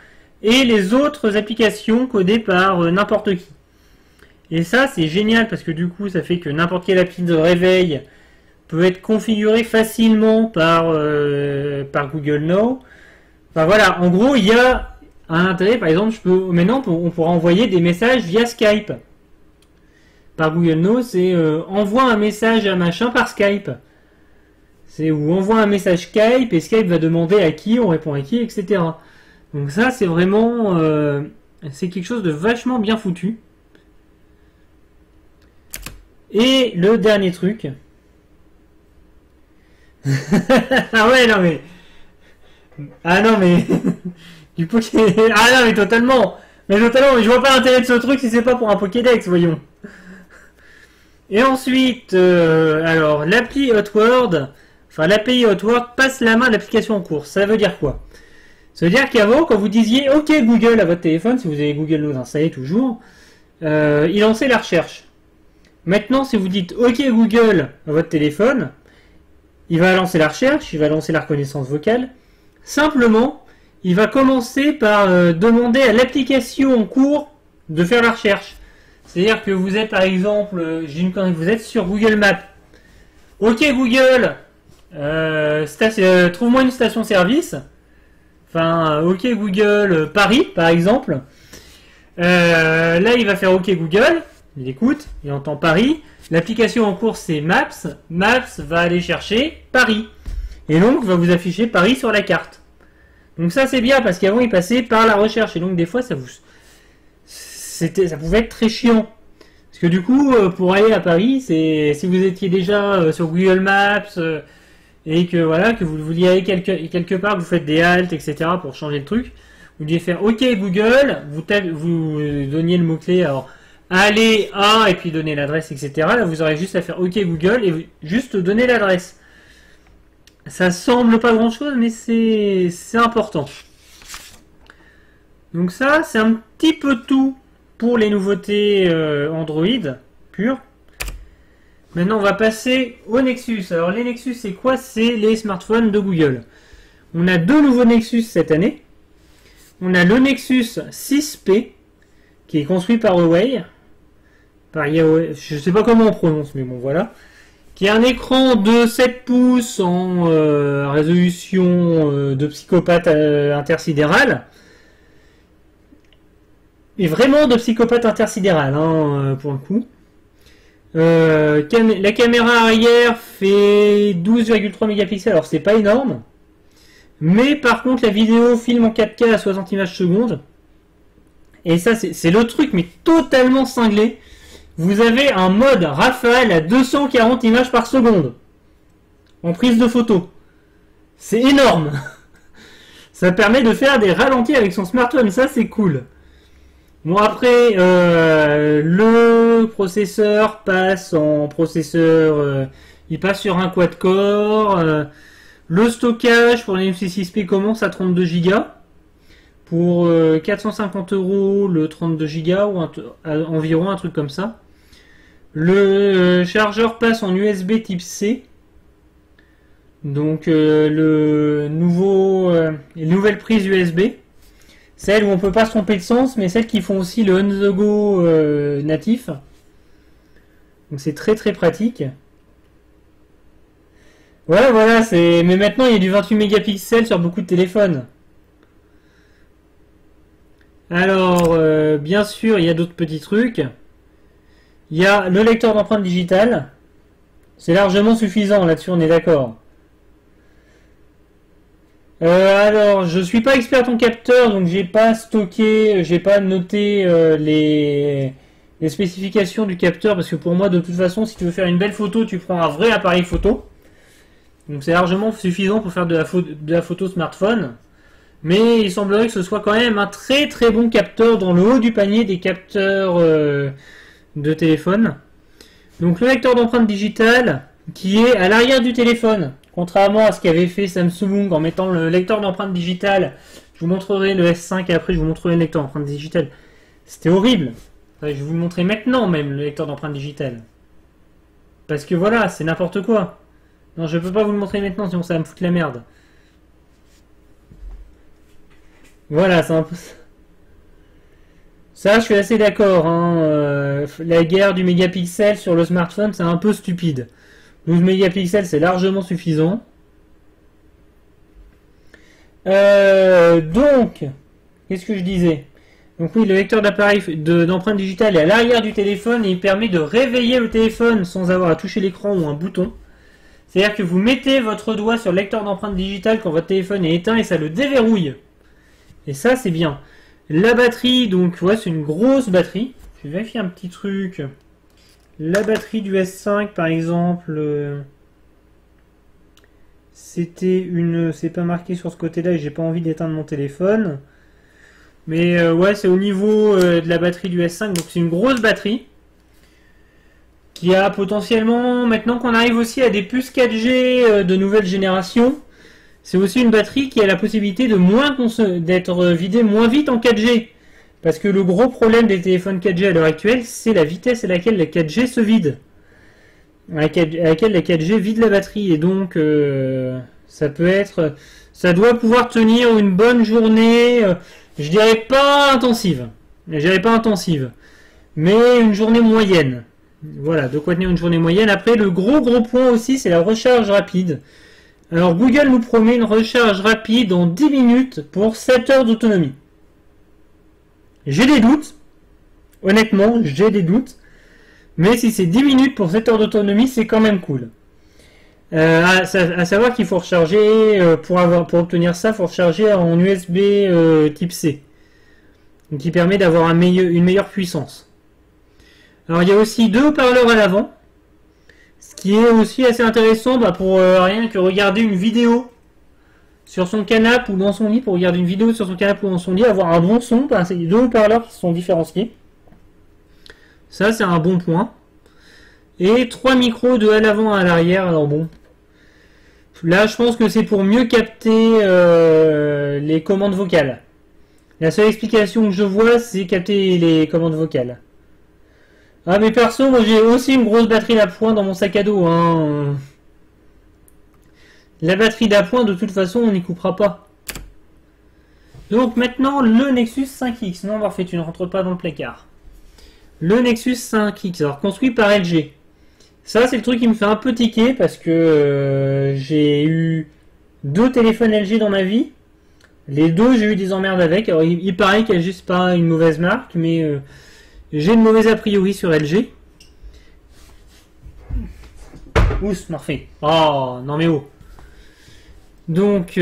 et les autres applications codées par n'importe qui. Et ça c'est génial parce que du coup ça fait que n'importe quelle appli de réveil peut être configurée facilement par Google Now. Enfin voilà, en gros il y a un intérêt, par exemple maintenant on pourra envoyer des messages via Skype. Par Google Now c'est envoie un message à machin par Skype. C'est où on envoie un message Skype et Skype va demander à qui, on répond à qui, etc. Donc ça c'est vraiment c'est quelque chose de vachement bien foutu. Et le dernier truc. Ah ouais non mais. Ah non mais. Du Pokédex. Ah non mais totalement. Mais totalement, mais je vois pas l'intérêt de ce truc si c'est pas pour un Pokédex, voyons. Et ensuite, alors l'appli Hotword. Enfin, l'API Hotword passe la main à l'application en cours. Ça veut dire quoi? Ça veut dire qu'avant, quand vous disiez OK Google à votre téléphone, si vous avez Google Now installé toujours, il lançait la recherche. Maintenant, si vous dites OK Google à votre téléphone, il va lancer la recherche, il va lancer la reconnaissance vocale. Simplement, il va commencer par demander à l'application en cours de faire la recherche. C'est-à-dire que vous êtes par exemple, vous êtes sur Google Maps. OK Google, trouve-moi une station-service. Enfin, OK Google Paris par exemple. Là, il va faire OK Google. Il écoute, il entend Paris. L'application en cours c'est Maps. Maps va aller chercher Paris. Et donc va vous afficher Paris sur la carte. Donc ça c'est bien parce qu'avant il passait par la recherche. Et donc des fois ça pouvait être très chiant. Parce que du coup, pour aller à Paris, si vous étiez déjà sur Google Maps et que voilà, que vous vouliez aller quelque part, que vous faites des haltes, etc. pour changer le truc, vous deviez faire OK Google, vous donniez le mot-clé, alors aller à, et puis donner l'adresse, etc. Là, vous aurez juste à faire OK Google et juste donner l'adresse. Ça semble pas grand-chose, mais c'est important. Donc ça, c'est un petit peu tout pour les nouveautés Android pur. Maintenant, on va passer au Nexus. Alors, les Nexus, c'est quoi? C'est les smartphones de Google. On a deux nouveaux Nexus cette année. On a le Nexus 6P, qui est construit par Huawei. Je ne sais pas comment on prononce, mais bon, voilà. Qui a un écran de 7 pouces en résolution de psychopathe intersidéral. Et vraiment de psychopathe intersidéral, hein, pour le coup. La caméra arrière fait 12,3 mégapixels, alors c'est pas énorme. Mais par contre, la vidéo filme en 4K à 60 images secondes. Et ça, c'est le truc, mais totalement cinglé. Vous avez un mode rafale à 240 images par seconde. En prise de photo. C'est énorme. Ça permet de faire des ralentis avec son smartphone, ça c'est cool. Bon après, le processeur passe en processeur, il passe sur un quad-core. Le stockage pour les MC6P commence à 32 Go. Pour 450 € le 32 Go ou environ un truc comme ça. Le chargeur passe en USB type C. Donc les nouvelles prises USB. Celles où on peut pas se tromper de sens, mais celles qui font aussi le on the go natif. Donc c'est très très pratique. Voilà, mais maintenant il y a du 28 mégapixels sur beaucoup de téléphones. Alors, bien sûr, il y a d'autres petits trucs. Il y a le lecteur d'empreintes digitales. C'est largement suffisant, là-dessus on est d'accord. Alors, je suis pas expert en capteur, donc j'ai pas noté les spécifications du capteur, parce que pour moi, de toute façon, si tu veux faire une belle photo, tu prends un vrai appareil photo. Donc c'est largement suffisant pour faire de la photo smartphone. Mais il semblerait que ce soit quand même un très très bon capteur dans le haut du panier des capteurs de téléphone. Donc le lecteur d'empreintes digitales qui est à l'arrière du téléphone. Contrairement à ce qu'avait fait Samsung en mettant le lecteur d'empreintes digitales. Je vous montrerai le S5 et après je vous montrerai le lecteur d'empreintes digitales. C'était horrible. Enfin, je vais vous le montrer maintenant même le lecteur d'empreintes digitales. Parce que voilà, c'est n'importe quoi. Non, je peux pas vous le montrer maintenant sinon ça va me foutre la merde. Voilà, c'est un peu... Ça, je suis assez d'accord. Hein. La guerre du mégapixel sur le smartphone, c'est un peu stupide. 12 mégapixels, c'est largement suffisant. Donc, qu'est-ce que je disais? Donc oui, le lecteur d'empreintes digitales est à l'arrière du téléphone et il permet de réveiller le téléphone sans avoir à toucher l'écran ou un bouton. C'est-à-dire que vous mettez votre doigt sur le lecteur d'empreintes digitales quand votre téléphone est éteint et ça le déverrouille. Et ça, c'est bien. La batterie, donc, ouais, c'est une grosse batterie. Je vais vérifier un petit truc. La batterie du S5, par exemple, c'était une... C'est pas marqué sur ce côté-là et j'ai pas envie d'éteindre mon téléphone. Mais ouais, c'est au niveau de la batterie du S5. Donc, c'est une grosse batterie. Qui a potentiellement, maintenant qu'on arrive aussi à des puces 4G de nouvelle génération, c'est aussi une batterie qui a la possibilité de d'être vidée moins vite en 4G. Parce que le gros problème des téléphones 4G à l'heure actuelle, c'est la vitesse à laquelle la 4G se vide. À laquelle la 4G vide la batterie. Et donc, ça doit pouvoir tenir une bonne journée, je dirais pas intensive. Je dirais pas intensive. Mais une journée moyenne. Voilà, de quoi tenir une journée moyenne. Après, le gros point aussi, c'est la recharge rapide. Alors, Google nous promet une recharge rapide en 10 minutes pour 7 heures d'autonomie. J'ai des doutes. Honnêtement, j'ai des doutes. Mais si c'est 10 minutes pour 7 heures d'autonomie, c'est quand même cool. À savoir qu'il faut recharger, pour obtenir ça, il faut recharger en USB type C. Donc, qui permet d'avoir une meilleure puissance. Alors, il y a aussi 2 haut-parleurs à l'avant. Ce qui est aussi assez intéressant pour rien que regarder une vidéo sur son canapé ou dans son lit. Pour regarder une vidéo sur son canapé ou dans son lit, avoir un bon son. C'est 2 haut-parleurs qui sont différenciés. Ça, c'est un bon point. Et 3 micros de à l'avant à l'arrière. Alors bon, là, je pense que c'est pour mieux capter les commandes vocales. La seule explication que je vois, c'est capter les commandes vocales. Ah, mais perso, moi j'ai aussi une grosse batterie d'appoint dans mon sac à dos. Hein. La batterie d'appoint, de toute façon, on n'y coupera pas. Donc maintenant, le Nexus 5X. Non, parfait, tu ne rentres pas dans le placard. Le Nexus 5X, alors construit par LG. Ça, c'est le truc qui me fait un peu tiquer parce que j'ai eu 2 téléphones LG dans ma vie. Les 2, j'ai eu des emmerdes avec. Alors, il paraît qu'LG, c'est pas une mauvaise marque, mais j'ai une mauvaise a priori sur LG. Oups, parfait. Oh, non mais oh. Donc,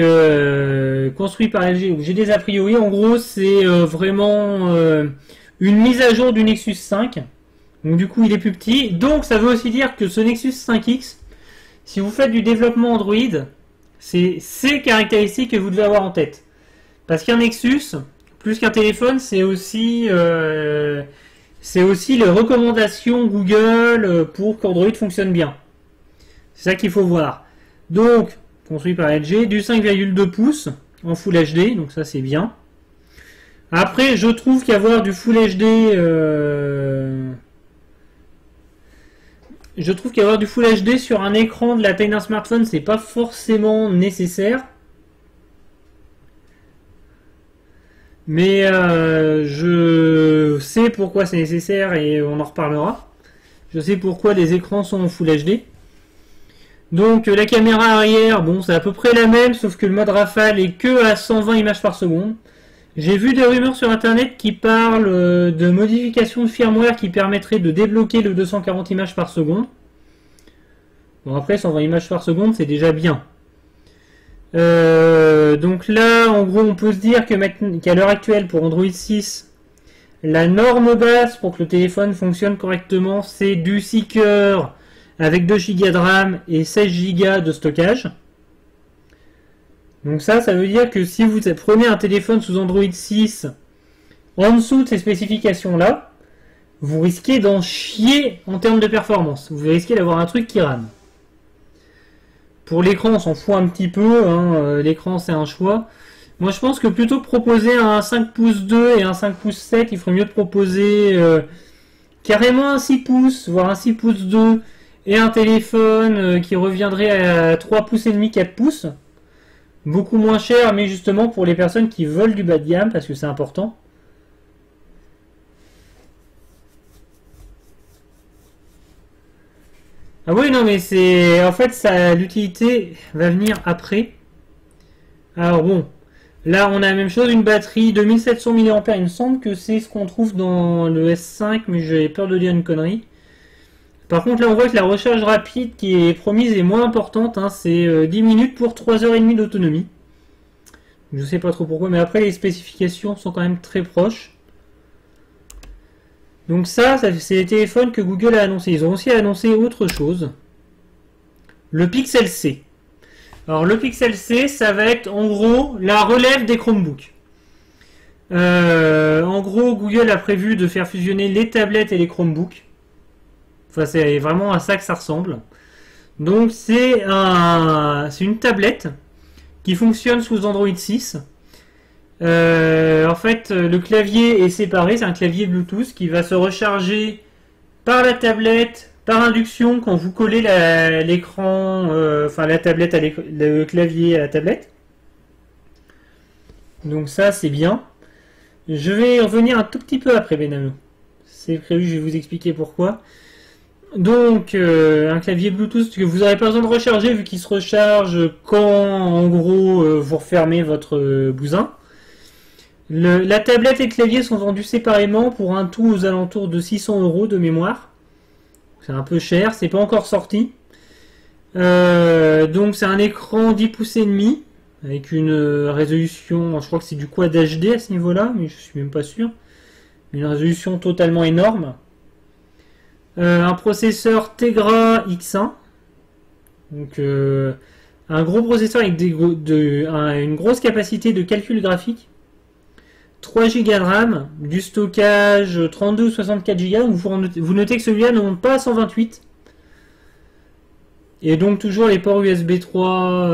construit par LG, j'ai des a priori. En gros, c'est vraiment une mise à jour du Nexus 5. Donc du coup il est plus petit. Donc ça veut aussi dire que ce Nexus 5X, si vous faites du développement Android, c'est ces caractéristiques que vous devez avoir en tête. Parce qu'un Nexus, plus qu'un téléphone, c'est aussi les recommandations Google pour qu'Android fonctionne bien. C'est ça qu'il faut voir. Donc, construit par LG, du 5,2 pouces en Full HD, donc ça c'est bien. Après, je trouve qu'avoir du Full HD... Je trouve qu'avoir du Full HD sur un écran de la taille d'un smartphone, c'est pas forcément nécessaire. Mais je sais pourquoi c'est nécessaire et on en reparlera. Je sais pourquoi les écrans sont en Full HD. Donc la caméra arrière, bon, c'est à peu près la même, sauf que le mode rafale est que à 120 images par seconde. J'ai vu des rumeurs sur internet qui parlent de modifications de firmware qui permettraient de débloquer le 240 images par seconde. Bon, après 120 images par seconde, c'est déjà bien. Donc là, en gros, on peut se dire qu'à l'heure actuelle, pour Android 6, la norme basse pour que le téléphone fonctionne correctement, c'est du 6 cœurs avec 2 Go de RAM et 16 Go de stockage. Donc ça veut dire que si vous prenez un téléphone sous Android 6 en dessous de ces spécifications-là, vous risquez d'en chier en termes de performance. Vous risquez d'avoir un truc qui rame. Pour l'écran, on s'en fout un petit peu. Hein. L'écran, c'est un choix. Moi, je pense que plutôt que proposer un 5 pouces 2 et un 5 pouces 7, il ferait mieux de proposer carrément un 6 pouces, voire un 6 pouces 2 et un téléphone qui reviendrait à 3 pouces et demi, 4 pouces. Beaucoup moins cher, mais justement pour les personnes qui veulent du bas de gamme, parce que c'est important. Ah oui, non, mais c'est... En fait, l'utilité va venir après. Alors bon, là on a la même chose, une batterie de 1700 mAh. Il me semble que c'est ce qu'on trouve dans le S5, mais j'ai peur de dire une connerie. Par contre, là on voit que la recharge rapide qui est promise est moins importante. Hein, c'est 10 minutes pour 3h30 d'autonomie. Je sais pas trop pourquoi, mais après les spécifications sont quand même très proches. Donc ça c'est les téléphones que Google a annoncé. Ils ont aussi annoncé autre chose. Le Pixel C. Alors le Pixel C, ça va être en gros la relève des Chromebooks. En gros, Google a prévu de faire fusionner les tablettes et les Chromebooks. Enfin, c'est vraiment à ça que ça ressemble. Donc c'est une tablette qui fonctionne sous Android 6. En fait, le clavier est séparé, c'est un clavier Bluetooth qui va se recharger par la tablette, par induction quand vous collez l'écran, enfin la tablette le clavier à la tablette. Donc ça c'est bien. Je vais revenir un tout petit peu après, Benamo. C'est prévu, je vais vous expliquer pourquoi. Donc un clavier Bluetooth que vous n'aurez pas besoin de recharger vu qu'il se recharge quand en gros vous refermez votre bousin. La tablette et le clavier sont vendus séparément pour un tout aux alentours de 600 € de mémoire. C'est un peu cher, c'est pas encore sorti. Donc c'est un écran 10 pouces et demi avec une résolution, je crois que c'est du Quad HD à ce niveau-là, mais je suis même pas sûr. Une résolution totalement énorme. Un processeur Tegra X1. Donc un gros processeur avec une grosse capacité de calcul graphique. 3 Go de RAM, du stockage 32 ou 64 Go. Vous notez que celui-là ne monte pas à 128. Et donc toujours les ports USB 3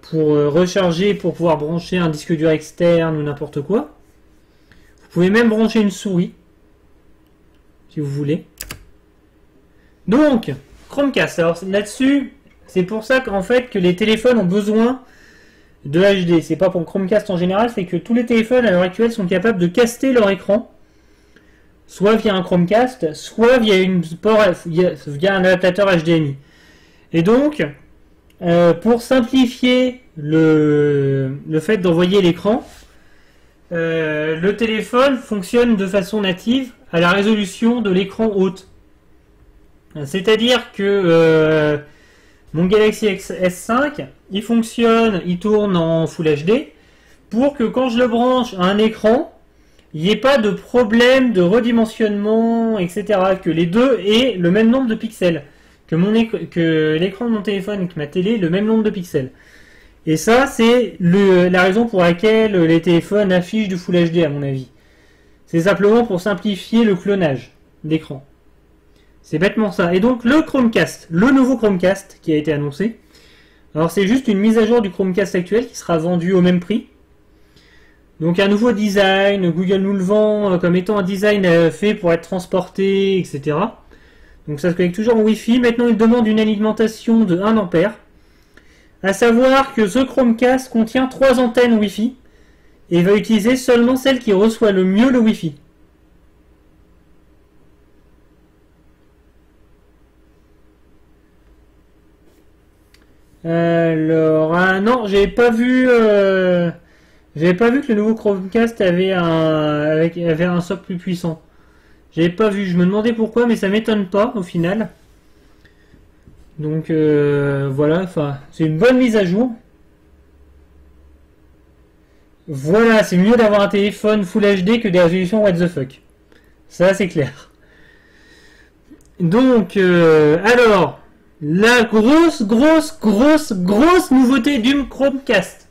pour recharger, pour pouvoir brancher un disque dur externe ou n'importe quoi. Vous pouvez même brancher une souris, si vous voulez. Donc, Chromecast. Alors là-dessus, c'est pour ça qu'en fait que les téléphones ont besoin de HD. C'est pas pour Chromecast en général, c'est que tous les téléphones à l'heure actuelle sont capables de caster leur écran, soit via un Chromecast, soit via un adaptateur HDMI. Et donc, pour simplifier le fait d'envoyer l'écran, le téléphone fonctionne de façon native à la résolution de l'écran haute. C'est-à-dire que mon Galaxy S5, il tourne en Full HD, pour que quand je le branche à un écran, il n'y ait pas de problème de redimensionnement, etc. Que les deux aient le même nombre de pixels. Que l'écran de mon téléphone et que ma télé ait le même nombre de pixels. Et ça, c'est la raison pour laquelle les téléphones affichent du Full HD, à mon avis. C'est simplement pour simplifier le clonage d'écran. C'est bêtement ça. Et donc le Chromecast, le nouveau Chromecast qui a été annoncé. Alors c'est juste une mise à jour du Chromecast actuel qui sera vendu au même prix. Donc un nouveau design, Google nous le vend comme étant un design fait pour être transporté, etc. Donc ça se connecte toujours en Wi-Fi. Maintenant il demande une alimentation de 1 ampère. À savoir que ce Chromecast contient 3 antennes Wi-Fi et va utiliser seulement celle qui reçoit le mieux le Wi-Fi. Alors, non, j'avais pas vu que le nouveau Chromecast avait un socle plus puissant. J'avais pas vu, je me demandais pourquoi, mais ça m'étonne pas au final. Donc voilà, enfin, c'est une bonne mise à jour. Voilà, c'est mieux d'avoir un téléphone Full HD que des résolutions what the fuck. Ça, c'est clair. Donc, alors, la grosse nouveauté du Chromecast.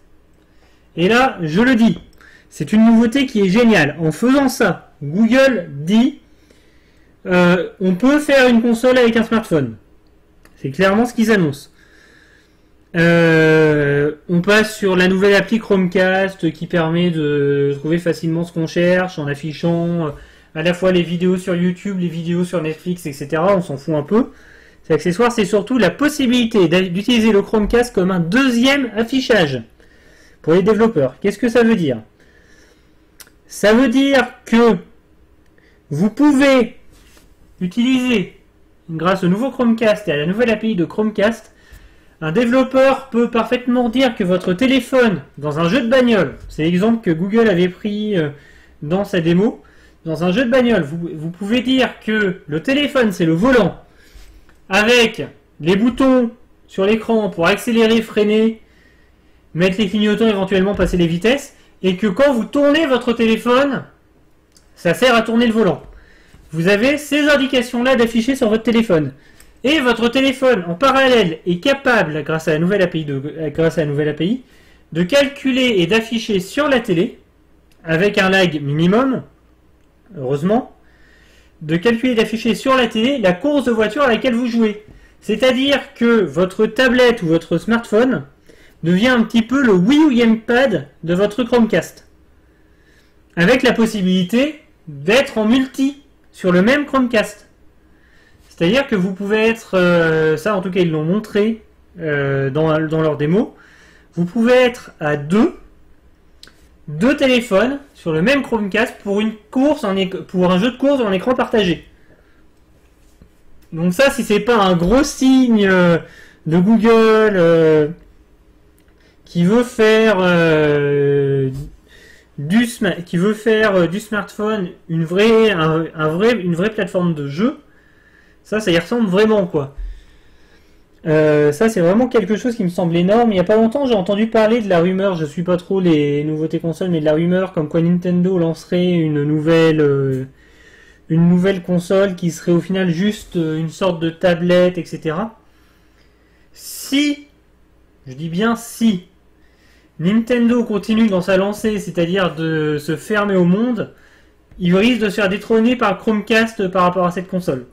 Et là, je le dis, c'est une nouveauté qui est géniale. En faisant ça, Google dit, on peut faire une console avec un smartphone. C'est clairement ce qu'ils annoncent. On passe sur la nouvelle appli Chromecast qui permet de trouver facilement ce qu'on cherche en affichant à la fois les vidéos sur YouTube, les vidéos sur Netflix, etc. On s'en fout un peu. Cet accessoire, c'est surtout la possibilité d'utiliser le Chromecast comme un deuxième affichage pour les développeurs. Qu'est-ce que ça veut dire? Ça veut dire que vous pouvez utiliser, grâce au nouveau Chromecast et à la nouvelle API de Chromecast, un développeur peut parfaitement dire que votre téléphone, dans un jeu de bagnole, c'est l'exemple que Google avait pris dans sa démo, dans un jeu de bagnole, vous pouvez dire que le téléphone c'est le volant, avec les boutons sur l'écran pour accélérer, freiner, mettre les clignotants, éventuellement passer les vitesses, et que quand vous tournez votre téléphone, ça sert à tourner le volant. Vous avez ces indications-là d'afficher sur votre téléphone. Et votre téléphone, en parallèle, est capable, grâce à la nouvelle API, de calculer et d'afficher sur la télé, avec un lag minimum, heureusement, de calculer et d'afficher sur la télé la course de voiture à laquelle vous jouez. C'est-à-dire que votre tablette ou votre smartphone devient un petit peu le Wii U Gamepad de votre Chromecast. Avec la possibilité d'être en multi sur le même Chromecast. C'est-à-dire que vous pouvez être, ça en tout cas ils l'ont montré dans leur démo, vous pouvez être à deux téléphones sur le même Chromecast pour pour un jeu de course en écran partagé. Donc ça, si c'est pas un gros signe de Google qui veut faire du smartphone une vraie plateforme de jeu, ça y ressemble vraiment, quoi. Ça, c'est vraiment quelque chose qui me semble énorme. Il y a pas longtemps, j'ai entendu parler de la rumeur, je suis pas trop les nouveautés consoles, mais de la rumeur comme quoi Nintendo lancerait une nouvelle console qui serait au final juste une sorte de tablette, etc. Si, je dis bien si, Nintendo continue dans sa lancée, c'est-à-dire de se fermer au monde, il risque de se faire détrôner par Chromecast par rapport à cette console.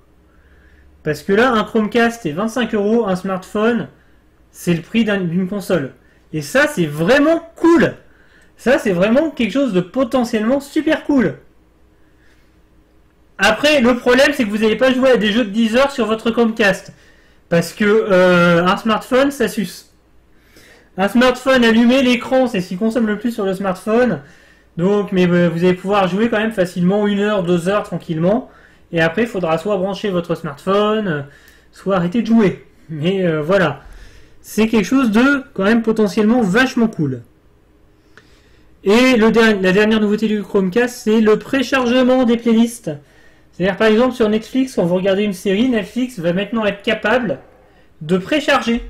Parce que là, un Chromecast est 25 €, un smartphone, c'est le prix d'une console. Et ça, c'est vraiment cool. Ça, c'est vraiment quelque chose de potentiellement super cool. Après, le problème, c'est que vous n'allez pas jouer à des jeux de 10 heures sur votre Chromecast. Parce que un smartphone, ça suce. Un smartphone allumé, l'écran, c'est ce qui consomme le plus sur le smartphone. Donc, mais vous allez pouvoir jouer quand même facilement 1 heure, 2 heures tranquillement. Et après, il faudra soit brancher votre smartphone, soit arrêter de jouer. Mais voilà. C'est quelque chose de quand même potentiellement vachement cool. Et la dernière nouveauté du Chromecast, c'est le préchargement des playlists. C'est-à-dire par exemple sur Netflix, quand vous regardez une série, Netflix va maintenant être capable de précharger.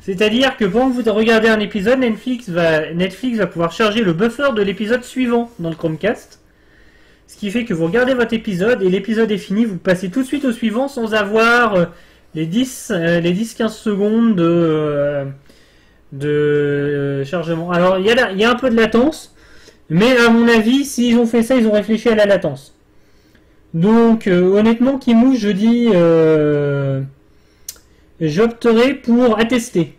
C'est-à-dire que pendant que vous regardez un épisode, Netflix va pouvoir charger le buffer de l'épisode suivant dans le Chromecast. Ce qui fait que vous regardez votre épisode et l'épisode est fini, vous passez tout de suite au suivant sans avoir les 10-15 secondes de chargement. Alors il y a un peu de latence, mais à mon avis, s'ils ont fait ça, ils ont réfléchi à la latence. Donc honnêtement, Kimou, je dis j'opterai pour attester.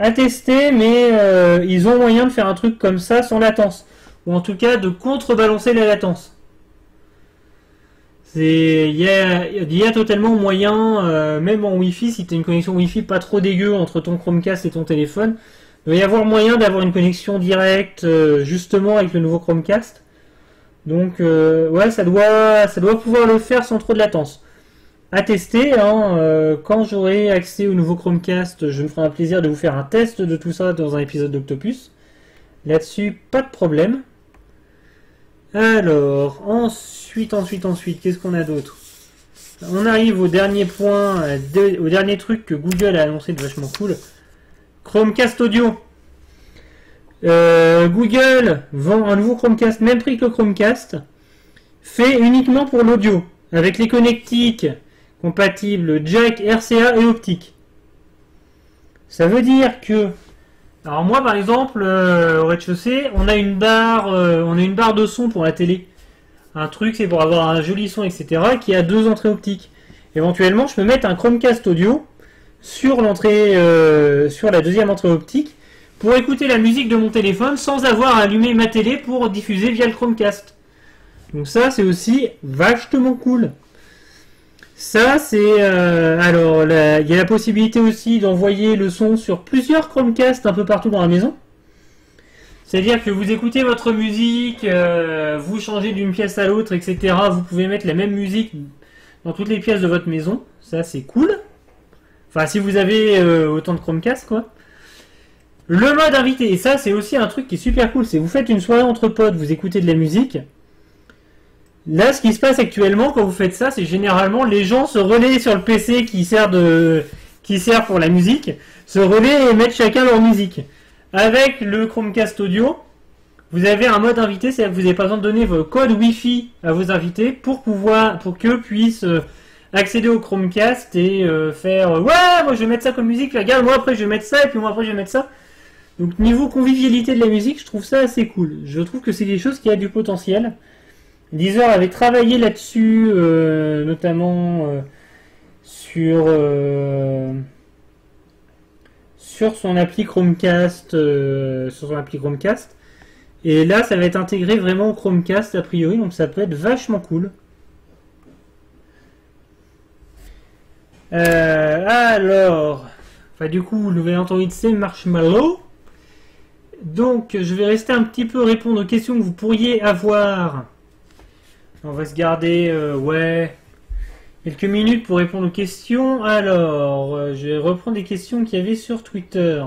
Attester, mais ils ont moyen de faire un truc comme ça sans latence. Ou en tout cas de contrebalancer la latence. Il y a totalement moyen, même en Wi-Fi, si tu as une connexion Wi-Fi pas trop dégueu entre ton Chromecast et ton téléphone, il doit y avoir moyen d'avoir une connexion directe justement avec le nouveau Chromecast. Donc ouais, ça doit pouvoir le faire sans trop de latence. À tester, hein, quand j'aurai accès au nouveau Chromecast, je me ferai un plaisir de vous faire un test de tout ça dans un épisode d'Octopus. Là-dessus, pas de problème. Alors, ensuite, qu'est-ce qu'on a d'autre? On arrive au dernier point, au dernier truc que Google a annoncé de vachement cool. Chromecast Audio. Google vend un nouveau Chromecast, même prix que le Chromecast, fait uniquement pour l'audio, avec les connectiques compatibles jack, RCA et optique. Ça veut dire que alors moi par exemple au rez-de-chaussée on a une barre de son pour la télé. Un truc c'est pour avoir un joli son etc. qui a 2 entrées optiques. Éventuellement je peux mettre un Chromecast audio sur l'entrée sur la deuxième entrée optique pour écouter la musique de mon téléphone sans avoir à allumer ma télé pour diffuser via le Chromecast. Donc ça c'est aussi vachement cool. Ça c'est alors il y a la possibilité aussi d'envoyer le son sur plusieurs Chromecast un peu partout dans la maison. C'est-à-dire que vous écoutez votre musique, vous changez d'une pièce à l'autre, etc. Vous pouvez mettre la même musique dans toutes les pièces de votre maison. Ça c'est cool. Enfin si vous avez autant de Chromecast quoi. Le mode invité, et ça c'est aussi un truc qui est super cool, c'est vous faites une soirée entre potes, vous écoutez de la musique. Là, ce qui se passe actuellement quand vous faites ça, c'est généralement les gens se relaient sur le PC qui sert pour la musique, se relaient et mettent chacun leur musique. Avec le Chromecast audio, vous avez un mode invité, c'est-à-dire que vous n'avez pas besoin de donner vos codes Wi-Fi à vos invités pour qu'eux puissent accéder au Chromecast et faire ouais, moi je vais mettre ça comme musique, regarde, moi après je vais mettre ça et puis moi après je vais mettre ça. Donc niveau convivialité de la musique, je trouve ça assez cool. Je trouve que c'est quelque chose qui a du potentiel. Deezer avait travaillé là-dessus, notamment sur sur son appli Chromecast, Et là, ça va être intégré vraiment au Chromecast a priori, donc ça peut être vachement cool. Alors, enfin du coup, le nouvel Android c'est Marshmallow. Donc, je vais rester un petit peu répondre aux questions que vous pourriez avoir. On va se garder, quelques minutes pour répondre aux questions. Alors, je vais reprendre des questions qu'il y avait sur Twitter.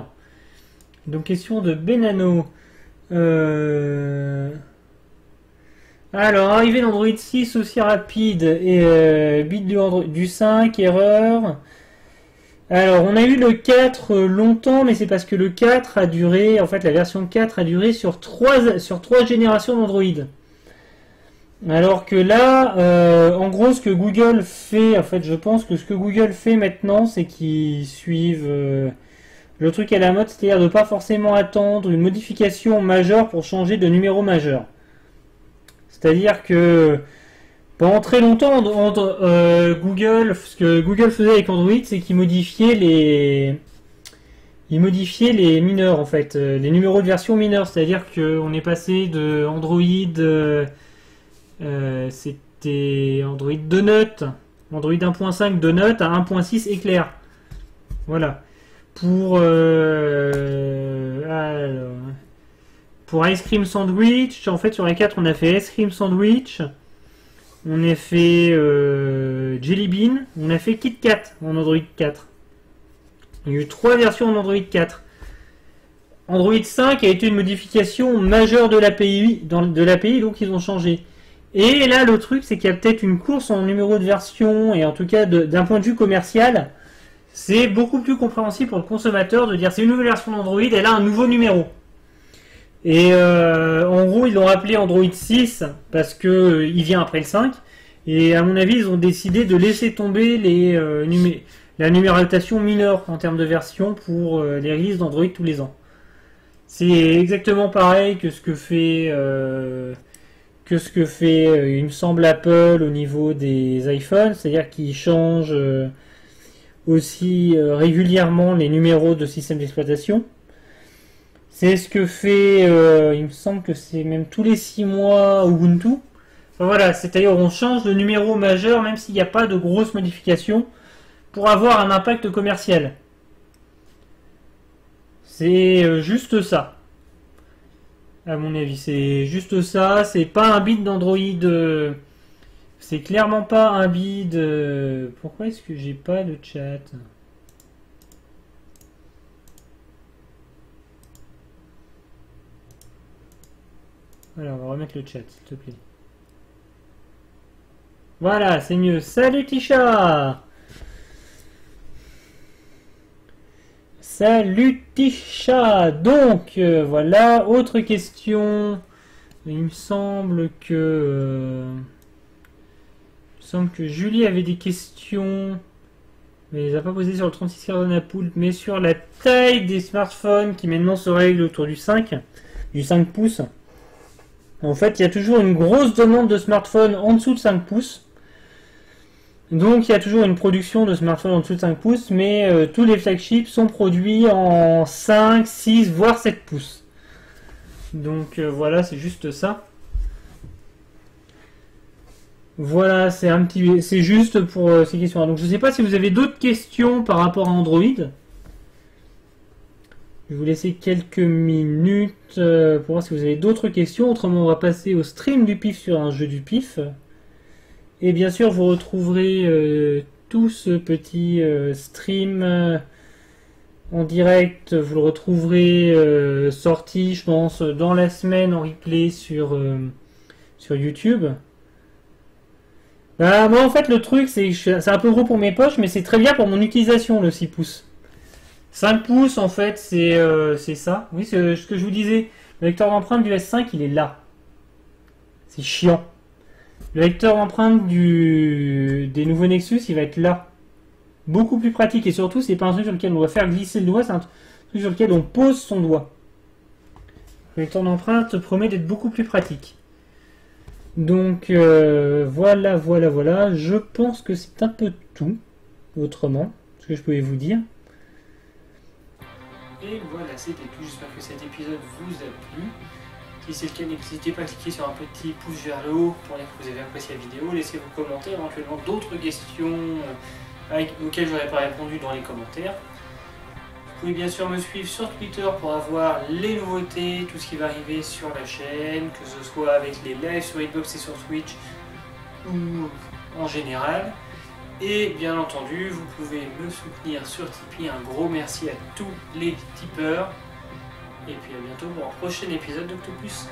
Donc, question de Benano. Alors, arrivée d'Android 6 aussi rapide et bit du 5, erreur. Alors, on a eu le 4 longtemps, mais c'est parce que le 4 a duré, en fait, la version 4 a duré sur 3 générations d'Android. Alors que là, en gros, ce que Google fait, en fait, je pense que ce que Google fait maintenant, c'est qu'ils suivent le truc à la mode, c'est-à-dire de ne pas forcément attendre une modification majeure pour changer de numéro majeur. C'est-à-dire que pendant très longtemps, Google, ce que Google faisait avec Android, c'est qu'il modifiait les mineurs, en fait, les numéros de version mineure. C'est-à-dire qu'on est passé de Android, c'était Android Donut, Android 1.5 Donut à 1.6 Éclair. Voilà. Pour Ice Cream Sandwich, en fait sur la 4 on a fait Ice Cream Sandwich, on a fait Jelly Bean, on a fait Kit Kat en Android 4. Il y a eu 3 versions en Android 4. Android 5 a été une modification majeure de l'API, donc ils ont changé. Et là le truc c'est qu'il y a peut-être une course en numéro de version, et en tout cas d'un point de vue commercial, c'est beaucoup plus compréhensible pour le consommateur de dire c'est une nouvelle version d'Android, elle a un nouveau numéro. Et en gros, ils l'ont appelé Android 6 parce que il vient après le 5. Et à mon avis, ils ont décidé de laisser tomber la numérotation mineure en termes de version pour les releases d'Android tous les ans. C'est exactement pareil que ce que fait, il me semble, Apple au niveau des iPhones, c'est-à-dire qu'ils changent aussi régulièrement les numéros de système d'exploitation. C'est ce que fait, il me semble que c'est même tous les 6 mois Ubuntu. Enfin, voilà, c'est-à-dire on change de numéro majeur même s'il n'y a pas de grosses modifications pour avoir un impact commercial. C'est juste ça. À mon avis, c'est juste ça. C'est pas un bit d'Android. C'est clairement pas un bit. Pourquoi est-ce que j'ai pas de chat ? Voilà, on va remettre le chat, s'il te plaît. Voilà, c'est mieux. Salut Tisha! Salut Tisha! Donc, voilà, autre question. Il me semble que... Julie avait des questions, mais elle les a pas posées sur le 36 Cardona Poult, mais sur la taille des smartphones qui maintenant se règle autour du 5 pouces. En fait, il y a toujours une grosse demande de smartphones en dessous de 5 pouces. Donc, il y a toujours une production de smartphones en dessous de 5 pouces, mais tous les flagships sont produits en 5, 6, voire 7 pouces. Donc, voilà, c'est juste ça. Voilà, c'est juste pour ces questions-là. Donc, je ne sais pas si vous avez d'autres questions par rapport à Android. Je vais vous laisser quelques minutes pour voir si vous avez d'autres questions. Autrement, on va passer au stream du PIF sur un jeu du PIF. Et bien sûr, vous retrouverez tout ce petit stream en direct. Vous le retrouverez sorti, je pense, dans la semaine en replay sur YouTube. Bah, moi, en fait, le truc, c'est un peu gros pour mes poches, mais c'est très bien pour mon utilisation, le 6 pouces. 5 pouces, en fait, c'est ça. Oui, c'est ce que je vous disais. Le lecteur d'empreinte du S5, il est là. C'est chiant. Le lecteur d'empreinte des nouveaux Nexus, il va être là. Beaucoup plus pratique. Et surtout, c'est pas un truc sur lequel on doit faire glisser le doigt, c'est un truc sur lequel on pose son doigt. Le lecteur d'empreinte promet d'être beaucoup plus pratique. Donc, voilà. Je pense que c'est un peu tout, autrement, ce que je pouvais vous dire. Et voilà, c'était tout. J'espère que cet épisode vous a plu. Si c'est le cas, n'hésitez pas à cliquer sur un petit pouce vers le haut pour dire que vous avez apprécié la vidéo. Laissez vos commentaires, éventuellement d'autres questions auxquelles je n'aurais pas répondu dans les commentaires. Vous pouvez bien sûr me suivre sur Twitter pour avoir les nouveautés, tout ce qui va arriver sur la chaîne, que ce soit avec les lives sur Hitbox et sur Twitch ou en général. Et bien entendu, vous pouvez me soutenir sur Tipeee. Un gros merci à tous les tipeurs. Et puis à bientôt pour un prochain épisode d'Octopus.